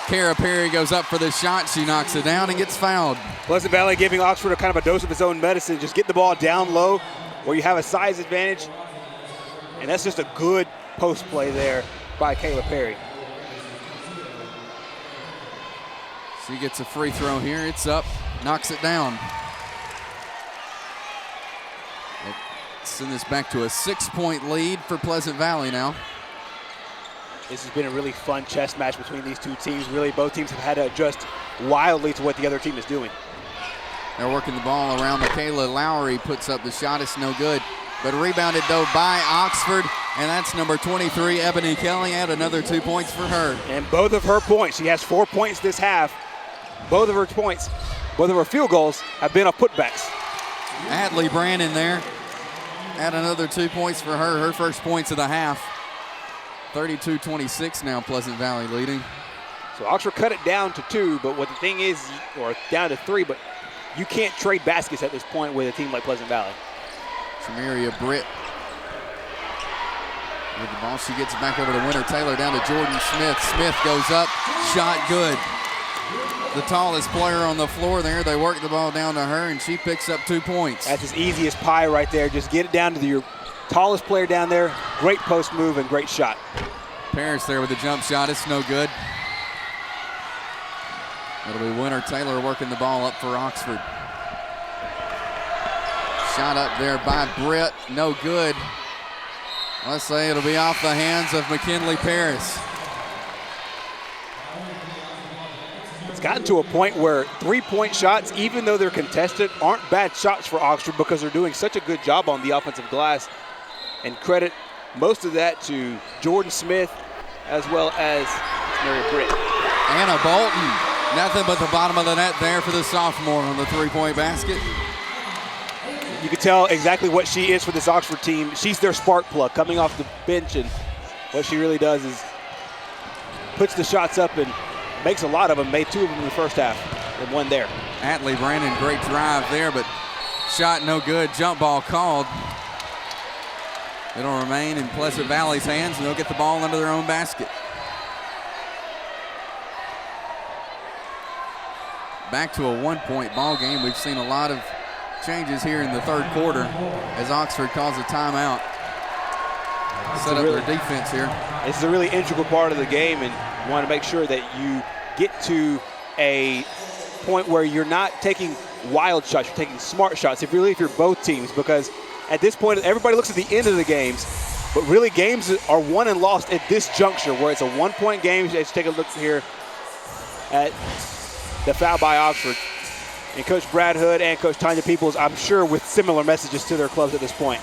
Kara Perry goes up for the shot. She knocks it down and gets fouled. Pleasant Valley giving Oxford a kind of a dose of its own medicine. Just get the ball down low where you have a size advantage. And that's just a good post play there by Kayla Perry. She gets a free throw here. It's up, knocks it down. Let's send this back to a 6-point lead for Pleasant Valley now. This has been a really fun chess match between these two teams. Really, both teams have had to adjust wildly to what the other team is doing. They're working the ball around. Michaela Lowry puts up the shot. It's no good. But rebounded, though, by Oxford. And that's number 23, Ebony Kelly. Add another 2 points for her. And both of her points, she has 4 points this half. Both of her points, both of her field goals have been off putbacks. Adley Brandon there. Add another 2 points for her. Her first points of the half. 32-26 now, Pleasant Valley leading. So Oxford cut it down to 2, but what the thing is, or down to 3, but you can't trade baskets at this point with a team like Pleasant Valley. Tramaria Britt with the ball. She gets it back over to Winter Taylor, down to Jordan Smith. Smith goes up, shot good. The tallest player on the floor there. They work the ball down to her, and she picks up 2 points. That's as easy as pie right there. Just get it down to your tallest player down there. Great post move and great shot. Paris there with the jump shot. It's no good. It'll be Winter Taylor working the ball up for Oxford. Shot up there by Britt. No good. Let's say it'll be off the hands of McKinley Paris. It's gotten to a point where 3-point shots, even though they're contested, aren't bad shots for Oxford because they're doing such a good job on the offensive glass. And credit most of that to Jordan Smith as well as Mary Britt. Anna Bolton, nothing but the bottom of the net there for the sophomore on the 3-point basket. You can tell exactly what she is for this Oxford team. She's their spark plug coming off the bench, and what she really does is puts the shots up and makes a lot of them. Made 2 of them in the first half and 1 there. Atlee Brandon, great drive there, but shot no good. Jump ball called. It'll remain in Pleasant Valley's hands, and they'll get the ball under their own basket. Back to a 1-point ball game. We've seen a lot of changes here in the third quarter as Oxford calls a timeout. Set up their defense here. This is a really integral part of the game, and you want to make sure that you get to a point where you're not taking wild shots, you're taking smart shots, if you're both teams, because at this point, everybody looks at the end of the games, but really games are won and lost at this juncture where it's a 1-point game. Let's take a look here at the foul by Oxford. And Coach Brad Hood and Coach Tanya Peoples, I'm sure, with similar messages to their clubs at this point.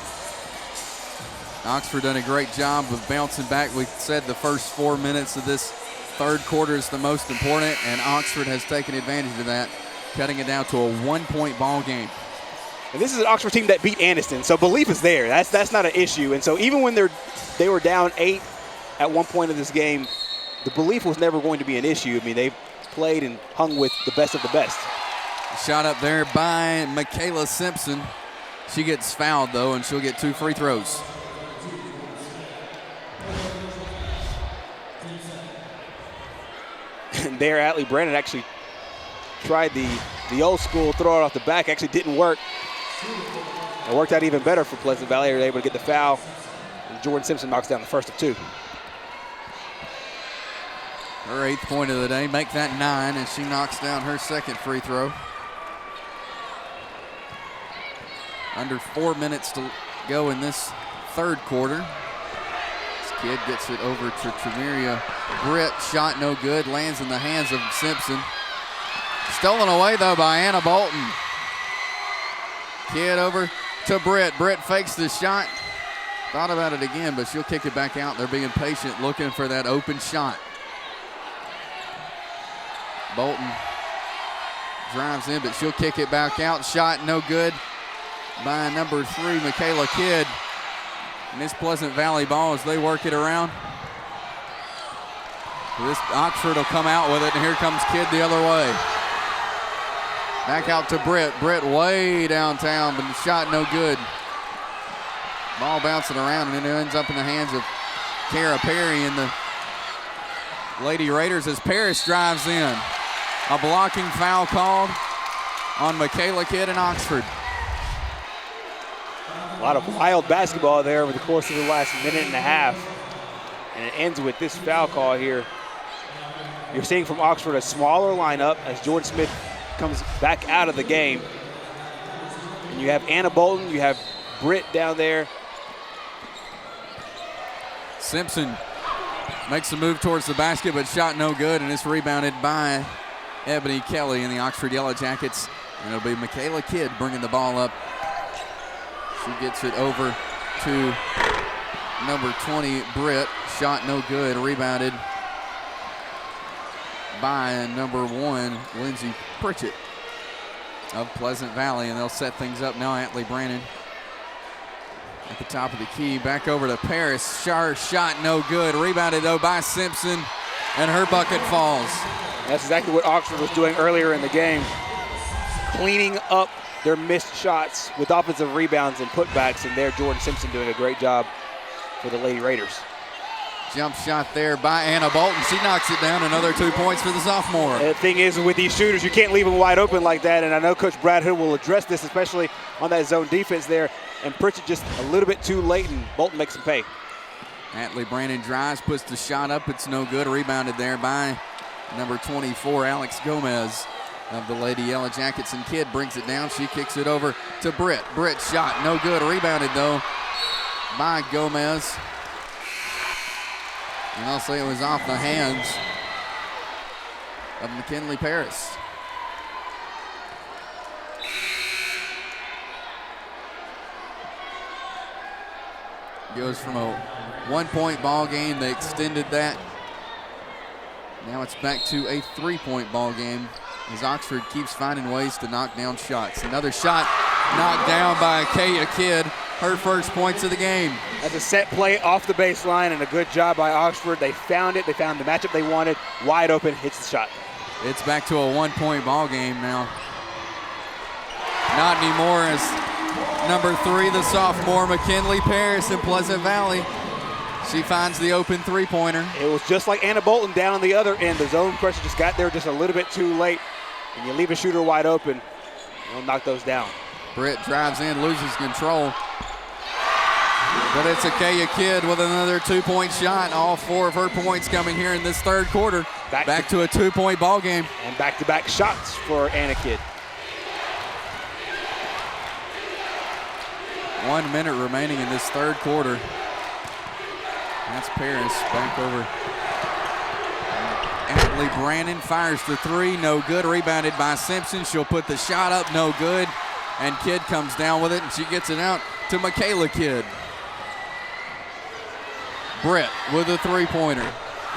Oxford done a great job of bouncing back. We said the first 4 minutes of this third quarter is the most important, and Oxford has taken advantage of that, cutting it down to a 1-point ball game. And this is an Oxford team that beat Anniston, so belief is there. That's not an issue. And so even when they were down 8 at one point of this game, the belief was never going to be an issue. I mean, they've played and hung with the best of the best. Shot up there by Michaela Simpson. She gets fouled, though, and she'll get 2 free throws. And there, Atlee Brandon actually tried the old school throw it off the back. Actually didn't work. It worked out even better for Pleasant Valley. They were able to get the foul. And Jordan Simpson knocks down the first of 2. Her 8th point of the day, make that 9, and she knocks down her second free throw. Under 4 minutes to go in this third quarter. This kid gets it over to Tramaria Britt. Shot no good, lands in the hands of Simpson. Stolen away, though, by Anna Bolton. Kid over to Britt. Britt fakes the shot. Thought about it again, but she'll kick it back out. They're being patient, looking for that open shot. Bolton drives in, but she'll kick it back out. Shot no good by number 3, Michaela Kidd. And this Pleasant Valley ball as they work it around. This Oxford will come out with it, and here comes Kidd the other way. Back out to Britt. Britt way downtown, but the shot no good. Ball bouncing around, and it ends up in the hands of Kara Perry, and the Lady Raiders as Paris drives in. A blocking foul called on Michaela Kidd in Oxford. A lot of wild basketball there over the course of the last minute and a half. And it ends with this foul call here. You're seeing from Oxford a smaller lineup as Jordan Smith comes back out of the game. And you have Anna Bolton, you have Britt down there. Simpson makes a move towards the basket, but shot no good, and it's rebounded by Ebony Kelly in the Oxford Yellow Jackets. And it'll be Michaela Kidd bringing the ball up. She gets it over to number 20, Britt. Shot no good, rebounded by number 1, Lindsay Pritchett of Pleasant Valley, and they'll set things up now. Atlee Brannon at the top of the key, back over to Paris. Shot no good, rebounded though by Simpson, and her bucket falls. That's exactly what Oxford was doing earlier in the game, cleaning up their missed shots with offensive rebounds and putbacks, and there Jordan Simpson doing a great job for the Lady Raiders. Jump shot there by Anna Bolton. She knocks it down. Another 2 points for the sophomore. The thing is, with these shooters, you can't leave them wide open like that, and I know Coach Brad Hood will address this, especially on that zone defense there, and Pritchett just a little bit too late, and Bolton makes him pay. Atlee Brannon drives, puts the shot up. It's no good. Rebounded there by number 24, Alex Gomez of the Lady Yellow Jackets, and Kidd brings it down. She kicks it over to Britt. Britt shot no good. Rebounded though by Gomez. And I'll say it was off the hands of McKinley Paris. Goes from a 1-point ball game. They extended that. Now it's back to a 3-point ball game as Oxford keeps finding ways to knock down shots. Another shot knocked down by Kaya Kidd. Her first points of the game. That's a set play off the baseline, and a good job by Oxford. They found it. They found the matchup they wanted. Wide open, hits the shot. It's back to a 1-point ball game now. Not anymore as number 3, the sophomore, McKinley Paris in Pleasant Valley. She finds the open three-pointer. It was just like Anna Bolton down on the other end. The zone pressure just got there just a little bit too late. And you leave a shooter wide open, you'll knock those down. Britt drives in, loses control. But it's Akaya Kidd with another 2-point shot. All 4 of her points coming here in this third quarter. Back to a 2-point ball game. And back-to-back shots for Anna Kidd. 1 minute remaining in this third quarter. That's Paris back over. Atlee Brannon fires the 3, no good. Rebounded by Simpson. She'll put the shot up, no good. And Kidd comes down with it, and she gets it out to Michaela Kidd. Britt with a 3-pointer.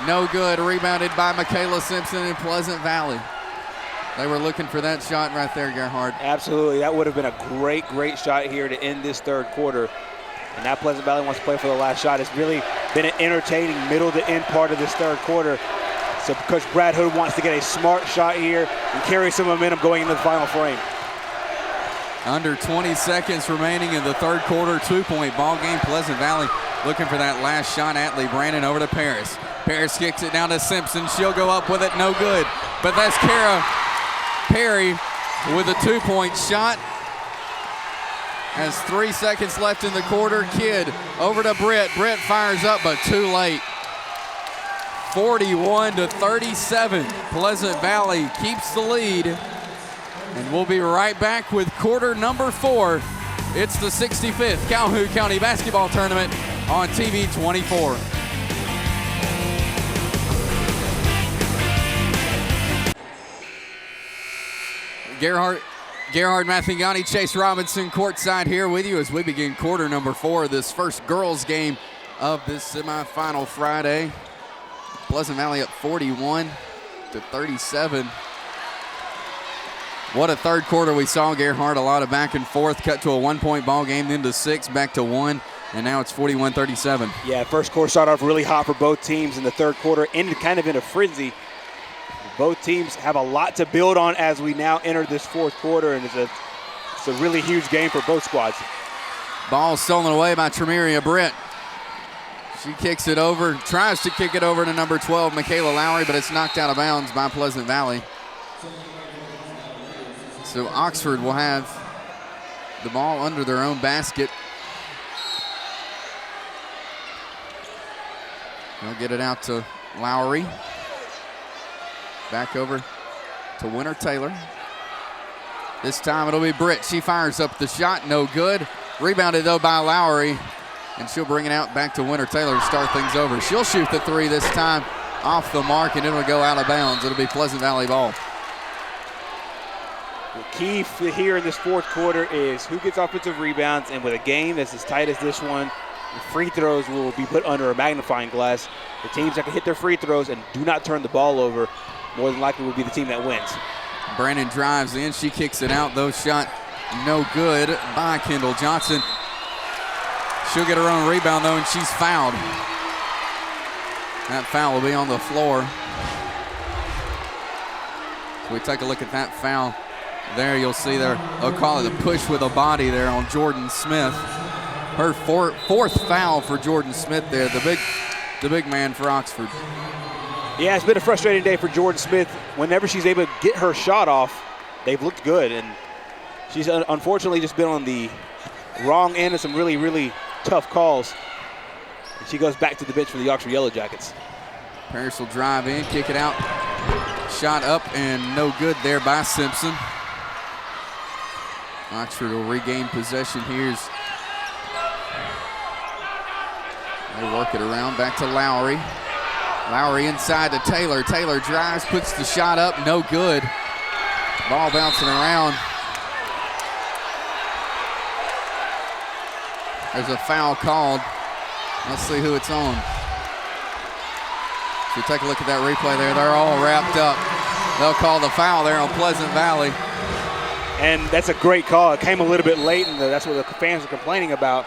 No good. Rebounded by Michaela Simpson in Pleasant Valley. They were looking for that shot right there, Gerhard. Absolutely. That would have been a great shot here to end this third quarter. And now Pleasant Valley wants to play for the last shot. It's really been an entertaining middle to end part of this third quarter. So Coach Brad Hood wants to get a smart shot here and carry some momentum going into the final frame. Under 20 seconds remaining in the third quarter, 2-point ball game. Pleasant Valley looking for that last shot. Atlee Brannon over to Paris. Paris kicks it down to Simpson. She'll go up with it, no good. But that's Kara Perry with a 2-point shot. Has 3 seconds left in the quarter. Kidd over to Britt. Britt fires up, but too late. 41-37. Pleasant Valley keeps the lead. And we'll be right back with quarter number 4. It's the 65th Calhoun County Basketball Tournament on TV 24. Gerhard Mathingani, Chase Robinson courtside here with you as we begin quarter number 4 of this first girls game of this semifinal Friday. Pleasant Valley up 41-37. What a third quarter we saw, Gerhard. A lot of back and forth, cut to a 1-point ball game, then to 6, back to 1, and now it's 41-37. Yeah, first quarter started off really hot for both teams. In the third quarter, ended kind of in a frenzy. Both teams have a lot to build on as we now enter this fourth quarter, and it's a really huge game for both squads. Ball stolen away by Tremeria Britt. She kicks it over, tries to kick it over to number 12, Michaela Lowry, but it's knocked out of bounds by Pleasant Valley. So Oxford will have the ball under their own basket. They'll get it out to Lowry. Back over to Winter Taylor. This time it'll be Britt. She fires up the shot, no good. Rebounded though by Lowry, and she'll bring it out back to Winter Taylor to start things over. She'll shoot the three this time off the mark, and it'll go out of bounds. It'll be Pleasant Valley ball. The key here in this fourth quarter is who gets offensive rebounds, and with a game that's as tight as this one, the free throws will be put under a magnifying glass. The teams that can hit their free throws and do not turn the ball over more than likely will be the team that wins. Brandon drives in. She kicks it out, though. Shot no good by Kendall Johnson. She'll get her own rebound, though, and she's fouled. That foul will be on the floor. So we take a look at that foul. There you'll see there, they'll call it a push with a body there on Jordan Smith. Her fourth foul for Jordan Smith there, the big man for Oxford. Yeah, it's been a frustrating day for Jordan Smith. Whenever she's able to get her shot off, they've looked good. And she's unfortunately just been on the wrong end of some really, really tough calls. And she goes back to the bench for the Oxford Yellow Jackets. Paris will drive in, kick it out. Shot up and no good there by Simpson. Oxford will regain possession here. They work it around back to Lowry. Lowry inside to Taylor. Taylor drives, puts the shot up, no good. Ball bouncing around. There's a foul called. Let's see who it's on. If you take a look at that replay there, they're all wrapped up. They'll call the foul there on Pleasant Valley. And that's a great call. It came a little bit late, and that's what the fans are complaining about.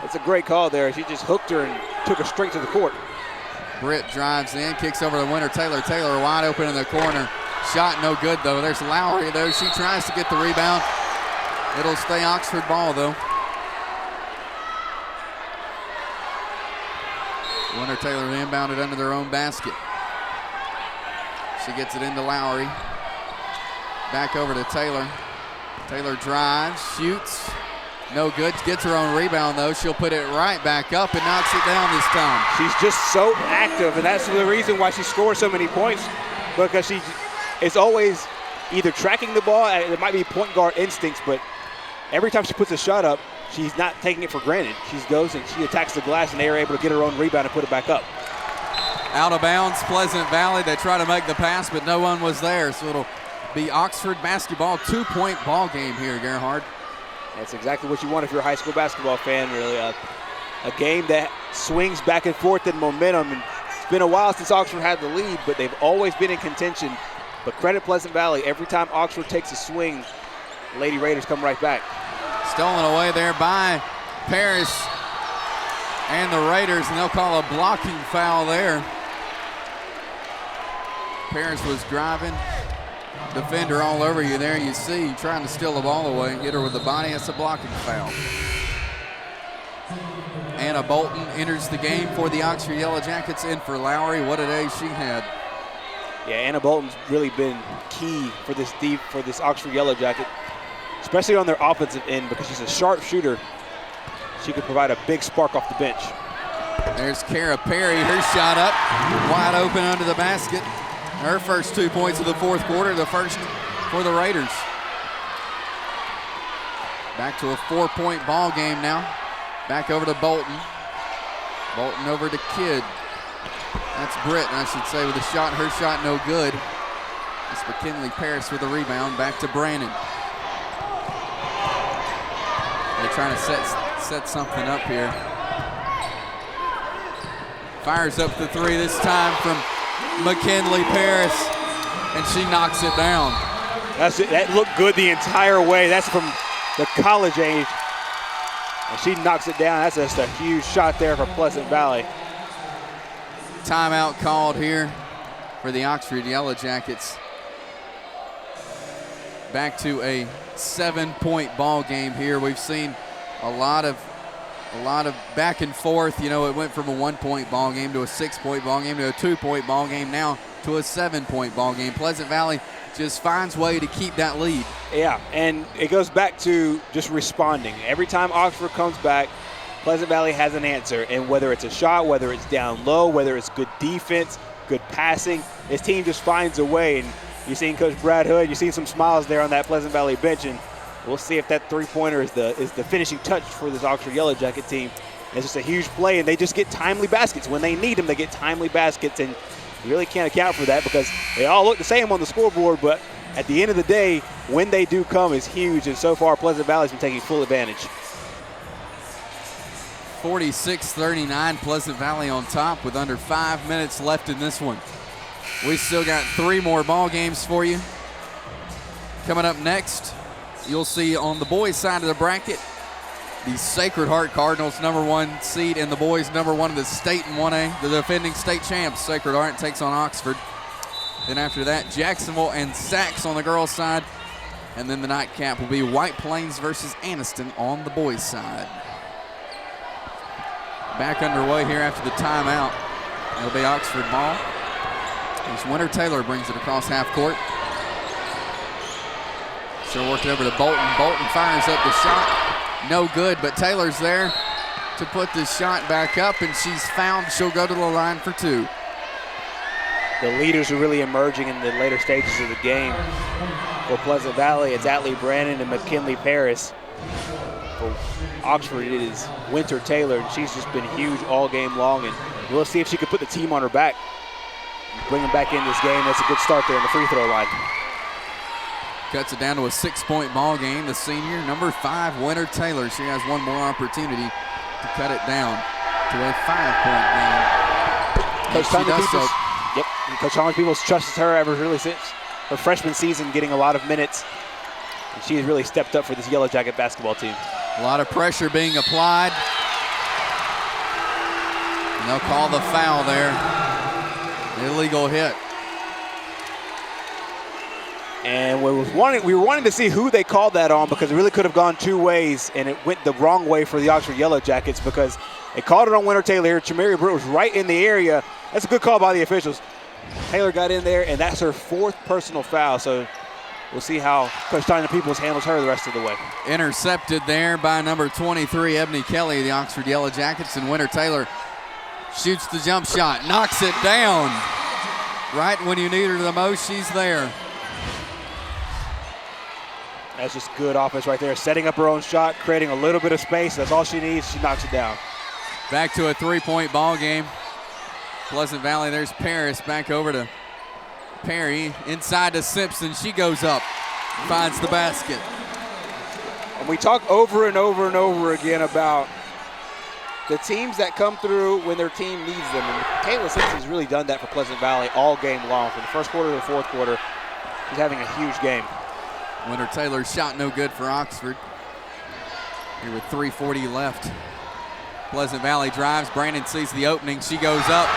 That's a great call there. She just hooked her and took her straight to the court. Britt drives in, kicks over to Winter Taylor. Taylor wide open in the corner. Shot no good, though. There's Lowry, though. She tries to get the rebound. It'll stay Oxford ball, though. Winter Taylor inbounded under their own basket. She gets it into Lowry. Back over to Taylor. Taylor drives, shoots. No good. Gets her own rebound, though. She'll put it right back up and knocks it down this time. She's just so active, and that's the reason why she scores so many points, because she is always either tracking the ball. It might be point guard instincts, but every time she puts a shot up, she's not taking it for granted. She goes and she attacks the glass, and they are able to get her own rebound and put it back up. Out of bounds, Pleasant Valley. They try to make the pass, but no one was there, so it'll be Oxford basketball. 2-point ball game here, Gerhard. That's exactly what you want if you're a high school basketball fan, really. A game that swings back and forth in momentum. And it's been a while since Oxford had the lead, but they've always been in contention. But credit Pleasant Valley. Every time Oxford takes a swing, the Lady Raiders come right back. Stolen away there by Paris and the Raiders, and they'll call a blocking foul there. Paris was driving. Defender all over you there, you see, trying to steal the ball away, hit her with the body. That's a blocking foul. Anna Bolton enters the game for the Oxford Yellow Jackets, in for Lowry. What a day she had. Yeah, Anna Bolton's really been key for this Oxford Yellow Jacket, especially on their offensive end, because she's a sharp shooter. She could provide a big spark off the bench. There's Kara Perry, her shot up, wide open under the basket. Her first 2 points of the fourth quarter, the first for the Raiders. Back to a 4-point ball game now. Back over to Bolton. Bolton over to Kidd. That's Britt, I should say, with a shot. Her shot no good. It's McKinley Paris with a rebound. Back to Brandon. They're trying to set something up here. Fires up the three this time from McKinley Paris, and she knocks it down. That looked good the entire way. That's from the college age. And she knocks it down. That's just a huge shot there for Pleasant Valley. Timeout called here for the Oxford Yellow Jackets. Back to a 7-point ball game here. We've seen a lot of A lot of back and forth. You know, it went from a 1-point ball game to a 6-point ball game to a 2-point ball game, now to a 7-point ball game. Pleasant Valley just finds way to keep that lead. Yeah, and it goes back to just responding. Every time Oxford comes back, Pleasant Valley has an answer, and whether it's a shot, whether it's down low, whether it's good defense, good passing, this team just finds a way. And you've seen Coach Brad Hood, you've seen some smiles there on that Pleasant Valley bench, and we'll see if that three-pointer is the finishing touch for this Oxford Yellow Jacket team. It's just a huge play, and they just get timely baskets. When they need them, they get timely baskets, and you really can't account for that because they all look the same on the scoreboard, but at the end of the day, when they do come, is huge, and so far Pleasant Valley's been taking full advantage. 46-39, Pleasant Valley on top with under 5 minutes left in this one. We still got 3 more ball games for you. Coming up next, you'll see on the boys' side of the bracket, the Sacred Heart Cardinals, #1 seed, and the boys #1 of the state in 1A. The defending state champs, Sacred Heart, takes on Oxford. Then after that, Jacksonville and Sachs on the girls' side. And then the nightcap will be White Plains versus Anniston on the boys' side. Back underway here after the timeout. It'll be Oxford ball. As Winter Taylor brings it across half court. She'll work it over to Bolton. Bolton fires up the shot. No good, but Taylor's there to put the shot back up, and she's fouled. She'll go to the line for 2. The leaders are really emerging in the later stages of the game. For Pleasant Valley, it's Atlee Brandon and McKinley Paris. For Oxford, it is Winter Taylor, and she's just been huge all game long, and we'll see if she can put the team on her back. Bring them back in this game. That's a good start there in the free throw line. Cuts it down to a 6-point ball game. The senior, #5, Winter Taylor. She has one more opportunity to cut it down to a 5-point game. Coach Tanya Peoples, yep, and Coach Tanya Peoples trusts her ever really since her freshman season, getting a lot of minutes. And she has really stepped up for this Yellow Jacket basketball team. A lot of pressure being applied. And they'll call the foul there. Illegal hit. And we were wanting to see who they called that on because it really could have gone 2 ways, and it went the wrong way for the Oxford Yellow Jackets because they called it on Winter Taylor here. Chamaria Britt was right in the area. That's a good call by the officials. Taylor got in there, and that's her 4th personal foul. So we'll see how Coach Tanya Peoples handles her the rest of the way. Intercepted there by #23, Ebony Kelly, the Oxford Yellow Jackets, and Winter Taylor shoots the jump shot, knocks it down. Right when you need her the most, she's there. That's just good offense right there. Setting up her own shot, creating a little bit of space. That's all she needs. She knocks it down. Back to a 3-point ball game. Pleasant Valley, there's Paris back over to Perry. Inside to Simpson. She goes up, finds the basket. And we talk over and over and over again about the teams that come through when their team needs them. And Kayla Simpson's really done that for Pleasant Valley all game long. From the first quarter to the fourth quarter, she's having a huge game. Winter Taylor's shot no good for Oxford. Here with 3:40 left. Pleasant Valley drives. Brandon sees the opening. She goes up.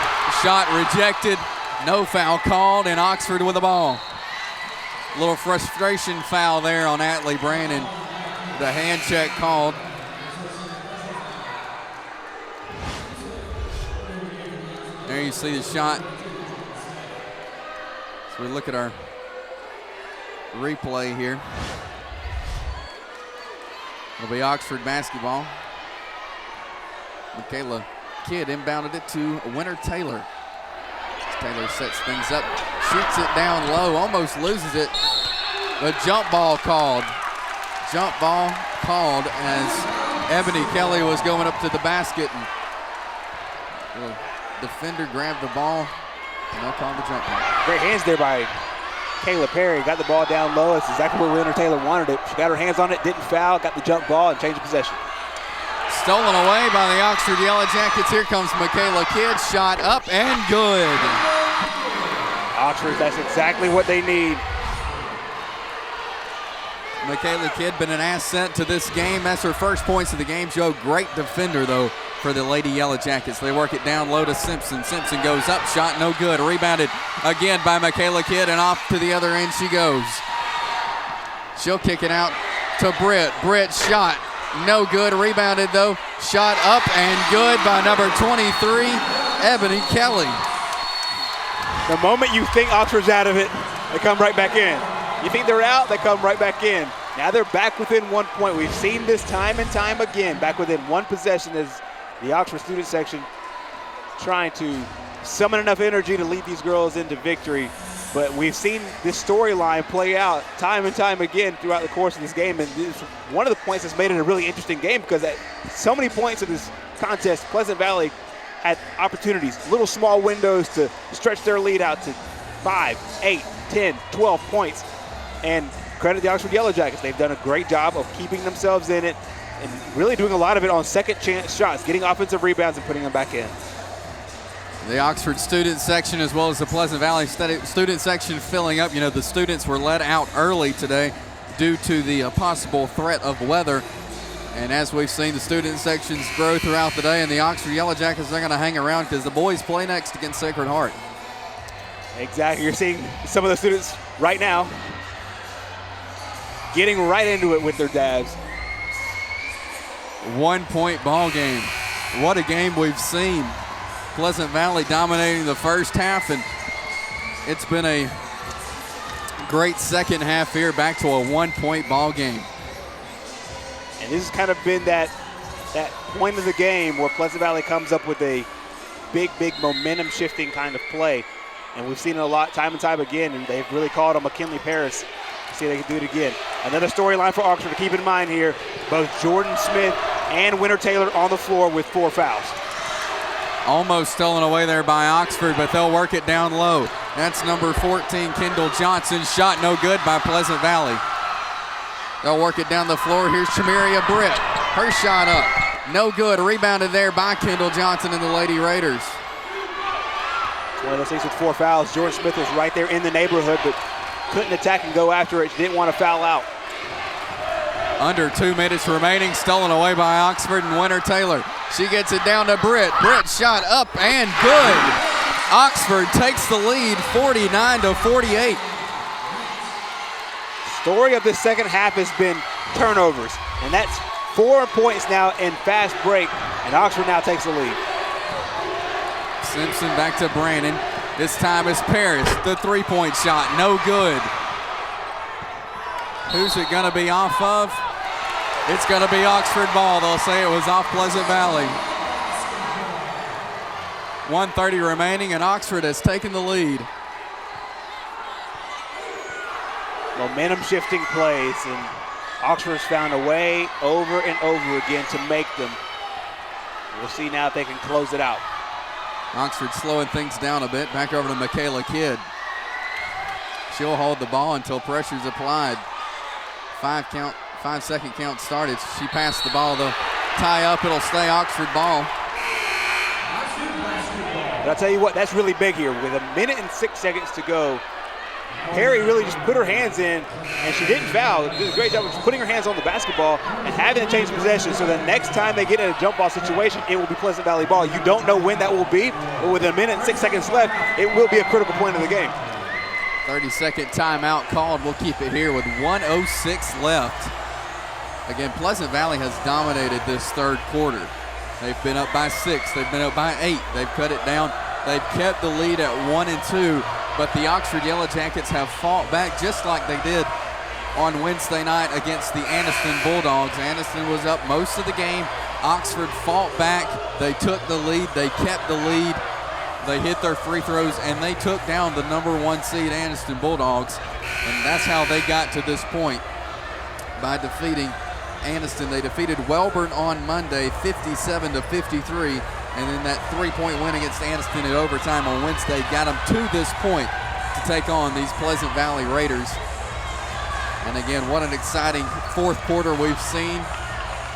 Shot rejected. No foul called, and Oxford with the ball. A little frustration foul there on Atlee Brandon. The hand check called. There you see the shot. So we look at our replay here. It'll be Oxford basketball. Michaela Kidd inbounded it to Winter Taylor. Taylor sets things up, shoots it down low, almost loses it. The jump ball called. Jump ball called as Ebony Kelly was going up to the basket. And the defender grabbed the ball, and they'll call the jump ball. Great hands there by Kayla Perry. Got the ball down low. That's exactly where Winter Taylor wanted it. She got her hands on it, didn't foul, got the jump ball, and changed possession. Stolen away by the Oxford Yellow Jackets. Here comes Michaela Kidd. Shot up and good. Oxford, that's exactly what they need. Michaela Kidd been an asset to this game. That's her first points of the game. Joe, great defender, though, for the Lady Yellow Jackets. They work it down low to Simpson. Simpson goes up, shot no good. Rebounded again by Michaela Kidd, and off to the other end she goes. She'll kick it out to Britt. Britt shot no good. Rebounded, though, Shot up and good by number 23, Ebony Kelly. The moment you think Oxford's out of it, they come right back in. You think they're out, they come right back in. Now they're back within 1 point. We've seen this time and time again, back within one possession as the Oxford student section trying to summon enough energy to lead these girls into victory. But we've seen this storyline play out time and time again throughout the course of this game. And this is one of the points that's made it a really interesting game, because at so many points of this contest, Pleasant Valley had opportunities, little small windows to stretch their lead out to 5, 8, 10, 12 points. And credit the Oxford Yellow Jackets. They've done a great job of keeping themselves in it and really doing a lot of it on second chance shots, getting offensive rebounds and putting them back in. The Oxford student section as well as the Pleasant Valley student section filling up. You know, the students were let out early today due to the possible threat of weather. And as we've seen the student sections grow throughout the day, and the Oxford Yellow Jackets, they're going to hang around because the boys play next against Sacred Heart. Exactly. You're seeing some of the students right now getting right into it with their dabs. 1 point ball game. What a game we've seen. Pleasant Valley dominating the first half, and it's been a great second half here, back to a 1 point ball game. And this has kind of been that point of the game where Pleasant Valley comes up with a big momentum shifting kind of play. And we've seen it a lot time and time again, and they've really called on McKinley Paris. See if they can do it again. Another storyline for Oxford to keep in mind here. Both Jordan Smith and Winter Taylor on the floor with 4 fouls. Almost stolen away there by Oxford, but they'll work it down low. That's number 14, Kendall Johnson. Shot no good by Pleasant Valley. They'll work it down the floor. Here's Chamaria Britt. Her shot up. No good. Rebounded there by Kendall Johnson and the Lady Raiders. It's one of those things with 4 fouls. Jordan Smith was right there in the neighborhood, but couldn't attack and go after it. She didn't want to foul out. Under 2 minutes remaining, stolen away by Oxford and Winter Taylor. She gets it down to Britt. Britt shot up and good. Oxford takes the lead 49-48. Story of the second half has been turnovers, and that's 4 points now in fast break, and Oxford now takes the lead. Simpson back to Brandon. This time it's Paris. The 3-point shot, no good. Who's it gonna be off of? It's gonna be Oxford ball. They'll say it was off Pleasant Valley. 1:30 remaining, and Oxford has taken the lead. Momentum shifting plays, and Oxford's found a way over and over again to make them. We'll see now if they can close it out. Oxford slowing things down a bit. Back over to Michaela Kidd. She'll hold the ball until pressure's applied. 5-second count started. She passed the ball. They'll tie up. It'll stay Oxford ball. But I'll tell you what, that's really big here. With 1 minute and 6 seconds to go, Harry really just put her hands in, and she didn't foul. Did a great job of just putting her hands on the basketball and having to change possession, so the next time they get in a jump ball situation, it will be Pleasant Valley ball. You don't know when that will be, but with 1 minute and 6 seconds left, it will be a critical point of the game. 30-second timeout called. We'll keep it here with 1:06 left. Again, Pleasant Valley has dominated this third quarter. They've been up by 6. They've been up by 8. They've cut it down. They've kept the lead at 1 and 2. But the Oxford Yellow Jackets have fought back just like they did on Wednesday night against the Anniston Bulldogs. Anniston was up most of the game. Oxford fought back. They took the lead. They kept the lead. They hit their free throws, and they took down the number 1 seed Anniston Bulldogs. And that's how they got to this point, by defeating Anniston. They defeated Welborn on Monday 57-53. And then that 3-point win against Anniston in overtime on Wednesday got them to this point to take on these Pleasant Valley Raiders. And again, what an exciting fourth quarter we've seen.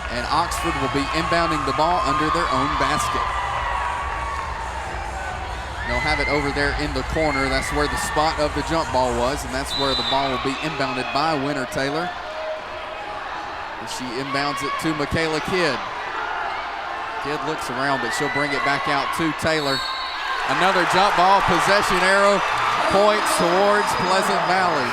And Oxford will be inbounding the ball under their own basket. They'll have it over there in the corner. That's where the spot of the jump ball was, and that's where the ball will be inbounded by Winter Taylor. And she inbounds it to Michaela Kidd. Kidd looks around, but she'll bring it back out to Taylor. Another jump ball, possession arrow points towards Pleasant Valley.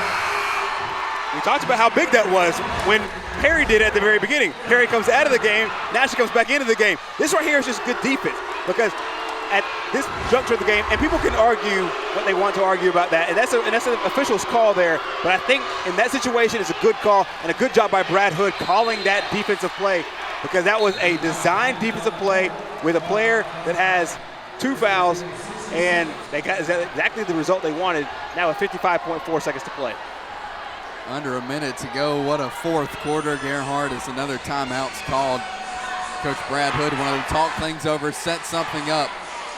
We talked about how big that was when Perry did at the very beginning. Perry comes out of the game, now she comes back into the game. This right here is just good defense because at this juncture of the game, and people can argue what they want to argue about that, and that's an official's call there, but I think in that situation it's a good call and a good job by Brad Hood calling that defensive play, because that was a designed defensive play with a player that has 2 fouls, and they got exactly the result they wanted, now with 55.4 seconds to play. Under a minute to go. What a fourth quarter, Gerhard, as another timeout's called. Coach Brad Hood wanted to talk things over, set something up.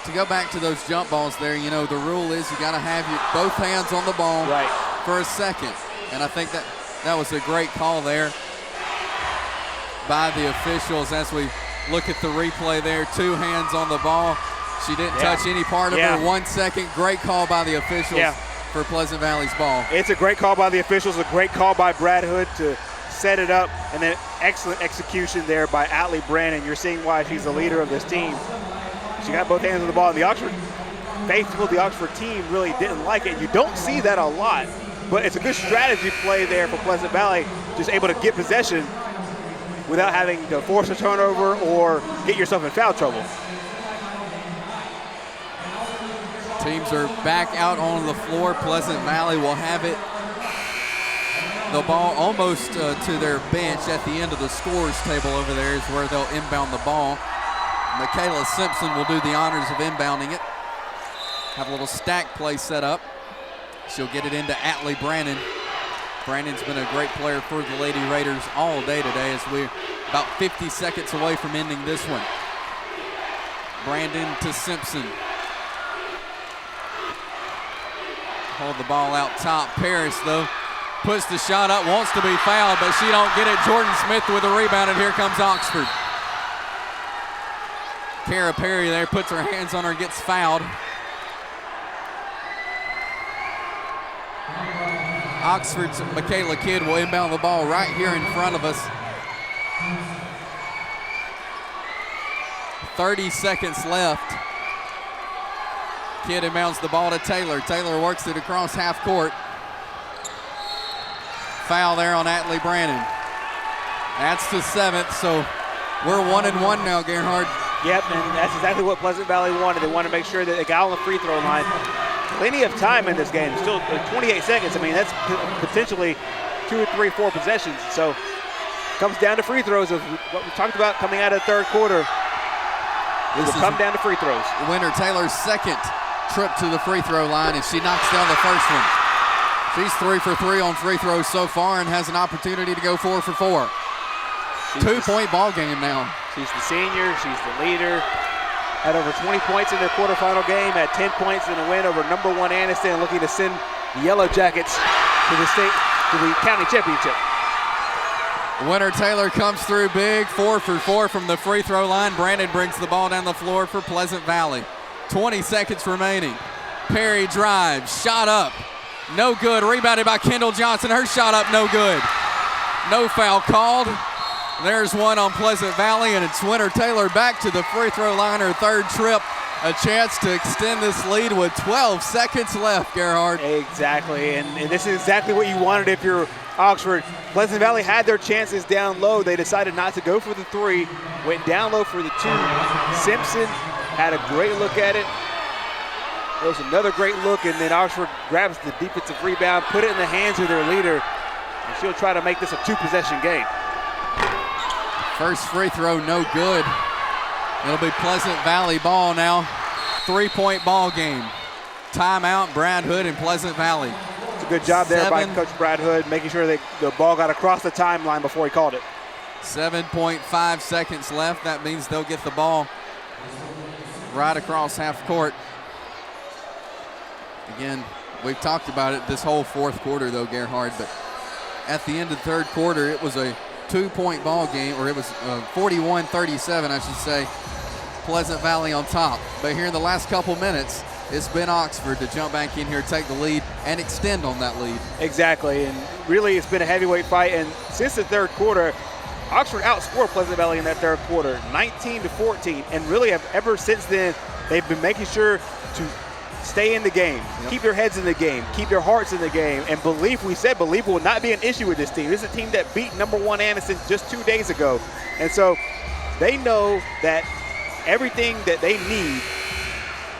To go back to those jump balls there, you know, the rule is you got to have both hands on the ball for a second. And I think that was a great call there by the officials as we look at the replay there. 2 hands on the ball. She didn't touch any part of her. 1 second. Great call by the officials for Pleasant Valley's ball. It's a great call by the officials, a great call by Brad Hood to set it up, and then excellent execution there by Atlee Brannon. You're seeing why she's the leader of this team. She got both hands on the ball, and the Oxford team really didn't like it. You don't see that a lot, but it's a good strategy play there for Pleasant Valley, just able to get possession without having to force a turnover or get yourself in foul trouble. Teams are back out on the floor. Pleasant Valley will have it. The ball almost to their bench at the end of the scores table over there is where they'll inbound the ball. Michaela Simpson will do the honors of inbounding it. Have a little stack play set up. She'll get it into Atlee Brannon. Brannon's been a great player for the Lady Raiders all day today as we're about 50 seconds away from ending this one. Brandon to Simpson. Hold the ball out top. Paris, though, puts the shot up, wants to be fouled, but she don't get it. Jordan Smith with a rebound, and here comes Oxford. Kara Perry there puts her hands on her, gets fouled. Oxford's Michaela Kidd will inbound the ball right here in front of us. 30 seconds left. Kidd inbounds the ball to Taylor. Taylor works it across half court. Foul there on Atlee Brannon. That's the 7th, so we're 1-1 now, Gerhard. Yep, and that's exactly what Pleasant Valley wanted. They wanted to make sure that they got on the free throw line. Plenty of time in this game, still 28 seconds. I mean, that's potentially 2 or 3, 4 possessions. So comes down to free throws of what we talked about coming out of the third quarter. This will come down to free throws. Winter Taylor's second trip to the free throw line, and she knocks down the first one. She's 3 for 3 on free throws so far and has an opportunity to go 4 for 4. 2-point ball game now. She's the senior, she's the leader. Had over 20 points in their quarterfinal game, had 10 points in a win over #1 Anniston, looking to send the Yellow Jackets to the county championship. Winter Taylor comes through big, 4 for 4 from the free throw line. Brandon brings the ball down the floor for Pleasant Valley. 20 seconds remaining. Perry drives, shot up, no good. Rebounded by Kendall Johnson. Her shot up, no good. No foul called. There's one on Pleasant Valley, and it's Winter Taylor back to the free throw line, her third trip. A chance to extend this lead with 12 seconds left, Gerhard. Exactly, and this is exactly what you wanted if you're Oxford. Pleasant Valley had their chances down low. They decided not to go for the 3, went down low for the 2. Simpson had a great look at it. There was another great look, and then Oxford grabs the defensive rebound, put it in the hands of their leader, and she'll try to make this a 2-possession game. First free throw, no good. It'll be Pleasant Valley ball now. 3-point ball game. Timeout, Brad Hood and Pleasant Valley. It's a good job there by Coach Brad Hood, making sure that the ball got across the timeline before he called it. 7.5 seconds left. That means they'll get the ball right across half court. Again, we've talked about it this whole fourth quarter, though, Gerhard, but at the end of the third quarter, it was a 2-point ball game, or it was 41-37, I should say. Pleasant Valley on top. But here in the last couple minutes, it's been Oxford to jump back in here, take the lead, and extend on that lead. Exactly, and really it's been a heavyweight fight, and since the third quarter, Oxford outscored Pleasant Valley in that third quarter, 19-14, and really ever since then, they've been making sure to stay in the game. Yep. Keep your heads in the game. Keep your hearts in the game. And belief will not be an issue with this team. This is a team that beat number 1 Anderson just 2 days ago. And so they know that everything that they need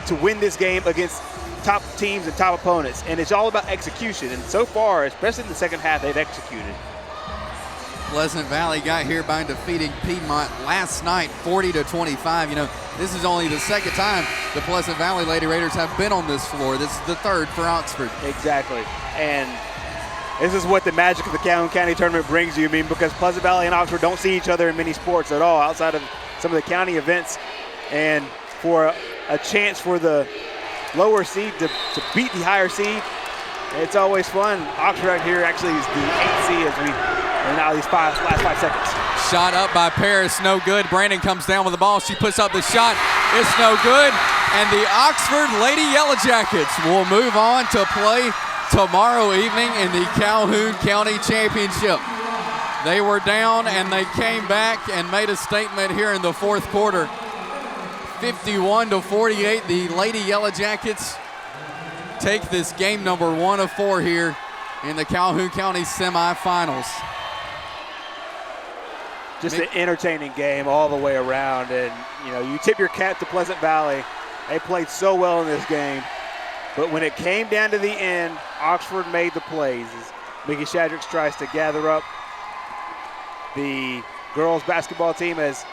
to win this game against top teams and top opponents. And it's all about execution. And so far, especially in the second half, they've executed. Pleasant Valley got here by defeating Piedmont last night, 40-25. You know, this is only the second time the Pleasant Valley Lady Raiders have been on this floor. This is the third for Oxford. Exactly. And this is what the magic of the Calhoun County tournament brings you. I mean, because Pleasant Valley and Oxford don't see each other in many sports at all outside of some of the county events. And for a chance for the lower seed to beat the higher seed, it's always fun. Oxford right here actually is the 8th seed as we are now these last 5 seconds. Shot up by Paris, no good. Brandon comes down with the ball. She puts up the shot. It's no good. And the Oxford Lady Yellow Jackets will move on to play tomorrow evening in the Calhoun County Championship. They were down and they came back and made a statement here in the fourth quarter. 51-48, the Lady Yellow Jackets take this game number 1 of 4 here in the Calhoun County semifinals. Just an entertaining game all the way around. And, you know, you tip your cap to Pleasant Valley. They played so well in this game. But when it came down to the end, Oxford made the plays. As Mickey Shadricks tries to gather up the girls basketball team as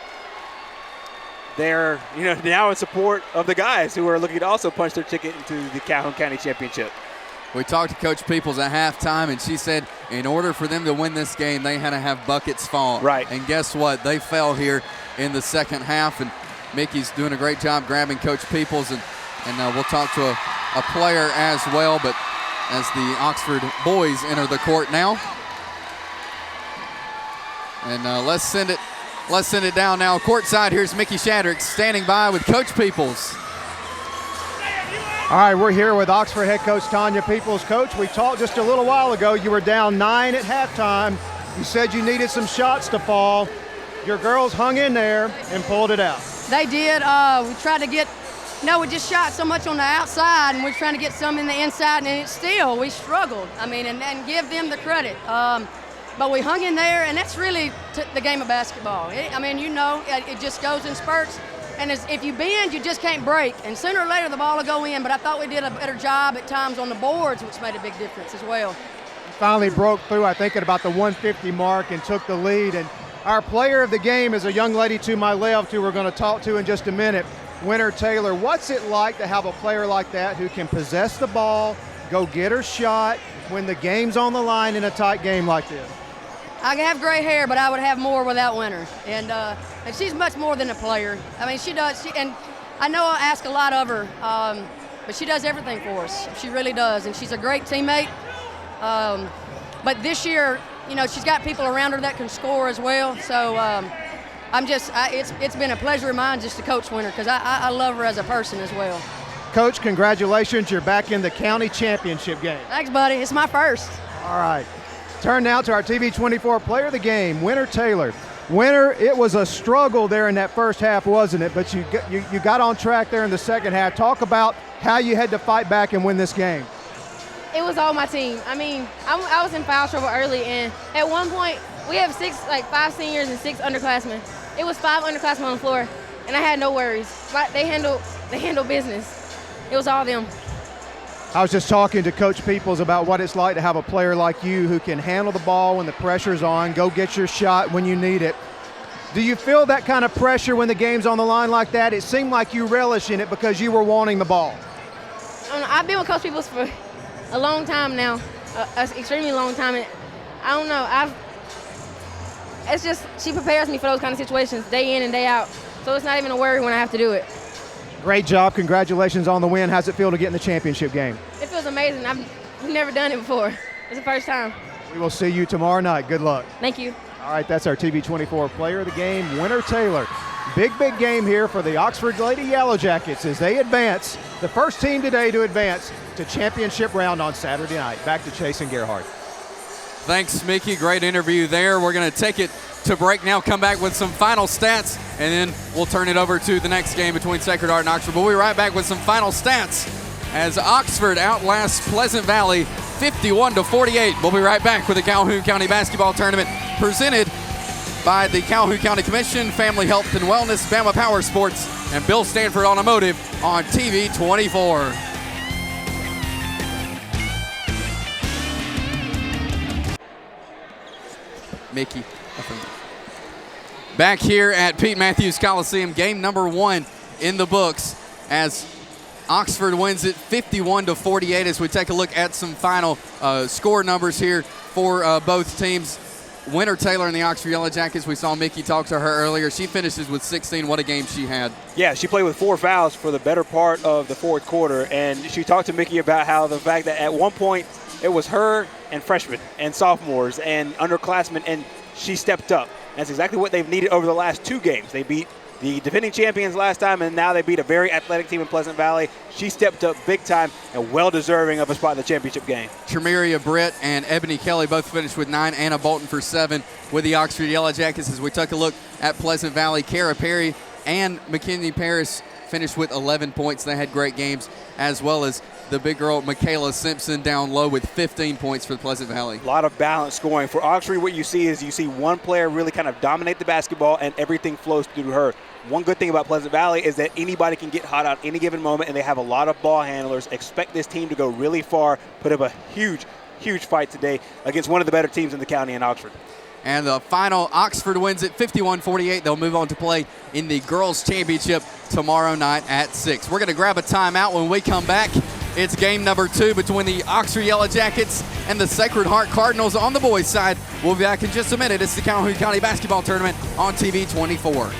they're, you know, now in support of the guys who are looking to also punch their ticket into the Calhoun County Championship. We talked to Coach Peoples at halftime, and she said in order for them to win this game, they had to have buckets fall. Right. And guess what? They fell here in the second half, and Mickey's doing a great job grabbing Coach Peoples, and we'll talk to a player as well, but as the Oxford boys enter the court now. And let's send it down now. Courtside, here's Mickey Shadricks standing by with Coach Peoples. All right, we're here with Oxford head coach Tanya Peoples. Coach, we talked just a little while ago. You were down 9 at halftime. You said you needed some shots to fall. Your girls hung in there and pulled it out. They did. We tried to get, we just shot so much on the outside, and we're trying to get some in the inside, and we struggled. I mean, and give them the credit. But we hung in there, and that's really the game of basketball. It just goes in spurts. And if you bend, you just can't break. And sooner or later, the ball will go in. But I thought we did a better job at times on the boards, which made a big difference as well. Finally broke through, I think, at about the 150 mark and took the lead. And our player of the game is a young lady to my left who we're going to talk to in just a minute, Winter Taylor. What's it like to have a player like that who can possess the ball, go get her shot when the game's on the line in a tight game like this? I can have gray hair, but I would have more without Winter. And she's much more than a player. I mean, she does. And I know I ask a lot of her, but she does everything for us. She really does. And she's a great teammate. But this year, she's got people around her that can score as well. So it's been a pleasure of mine just to coach Winter because I love her as a person as well. Coach, congratulations. You're back in the county championship game. Thanks, buddy. It's my first. All right. Turn now to our TV24 player of the game, Winter Taylor. Winter, it was a struggle there in that first half, wasn't it? But you got on track there in the second half. Talk about how you had to fight back and win this game. It was all my team. I mean, I was in foul trouble early, and at one point, we have 5 seniors and 6 underclassmen. It was 5 underclassmen on the floor, and I had no worries. They handle business. It was all them. I was just talking to Coach Peoples about what it's like to have a player like you who can handle the ball when the pressure's on, go get your shot when you need it. Do you feel that kind of pressure when the game's on the line like that? It seemed like you relish in it because you were wanting the ball. I've been with Coach Peoples for a long time now, an extremely long time. And I don't know, it's just she prepares me for those kind of situations day in and day out. So it's not even a worry when I have to do it. Great job. Congratulations on the win. How's it feel to get in the championship game? It feels amazing. I've never done it before. It's the first time. We will see you tomorrow night. Good luck. Thank you. All right, that's our TV24 player of the game, Winter Taylor. Big game here for the Oxford Lady Yellow Jackets as they advance, the first team today to advance to championship round on Saturday night. Back to Chase and Gerhardt. Thanks, Mickey. Great interview there. We're going to take it to break now, come back with some final stats, and then we'll turn it over to the next game between Sacred Heart and Oxford. We'll be right back with some final stats as Oxford outlasts Pleasant Valley 51-48. We'll be right back with the Calhoun County Basketball Tournament presented by the Calhoun County Commission, Family Health and Wellness, Bama Power Sports, and Bill Stanford Automotive on TV 24. Mickey. Back here at Pete Matthews Coliseum, game number 1 in the books as Oxford wins it 51-48 as we take a look at some final score numbers here for both teams. Winter Taylor in the Oxford Yellow Jackets, we saw Mickey talk to her earlier. She finishes with 16. What a game she had. Yeah, she played with 4 fouls for the better part of the fourth quarter, and she talked to Mickey about how the fact that at one point it was her and freshmen and sophomores and underclassmen, and she stepped up. That's exactly what they've needed over the last 2 games. They beat the defending champions last time, and now they beat a very athletic team in Pleasant Valley. She stepped up big time and well-deserving of a spot in the championship game. Tremeria Britt and Ebony Kelly both finished with 9. Anna Bolton for 7 with the Oxford Yellow Jackets. As we took a look at Pleasant Valley, Kara Perry and McKinney Paris finished with 11 points. They had great games, as well as the big girl Michaela Simpson down low with 15 points for Pleasant Valley. A lot of balance scoring. For Oxford, what you see is you see one player really kind of dominate the basketball and everything flows through her. One good thing about Pleasant Valley is that anybody can get hot at any given moment, and they have a lot of ball handlers. Expect this team to go really far, put up a huge fight today against one of the better teams in the county in Oxford. And the final, Oxford wins it 51-48. They'll move on to play in the girls' championship tomorrow night at 6. We're going to grab a timeout. When we come back, it's game number 2 between the Oxford Yellow Jackets and the Sacred Heart Cardinals on the boys' side. We'll be back in just a minute. It's the Calhoun County Basketball Tournament on TV 24.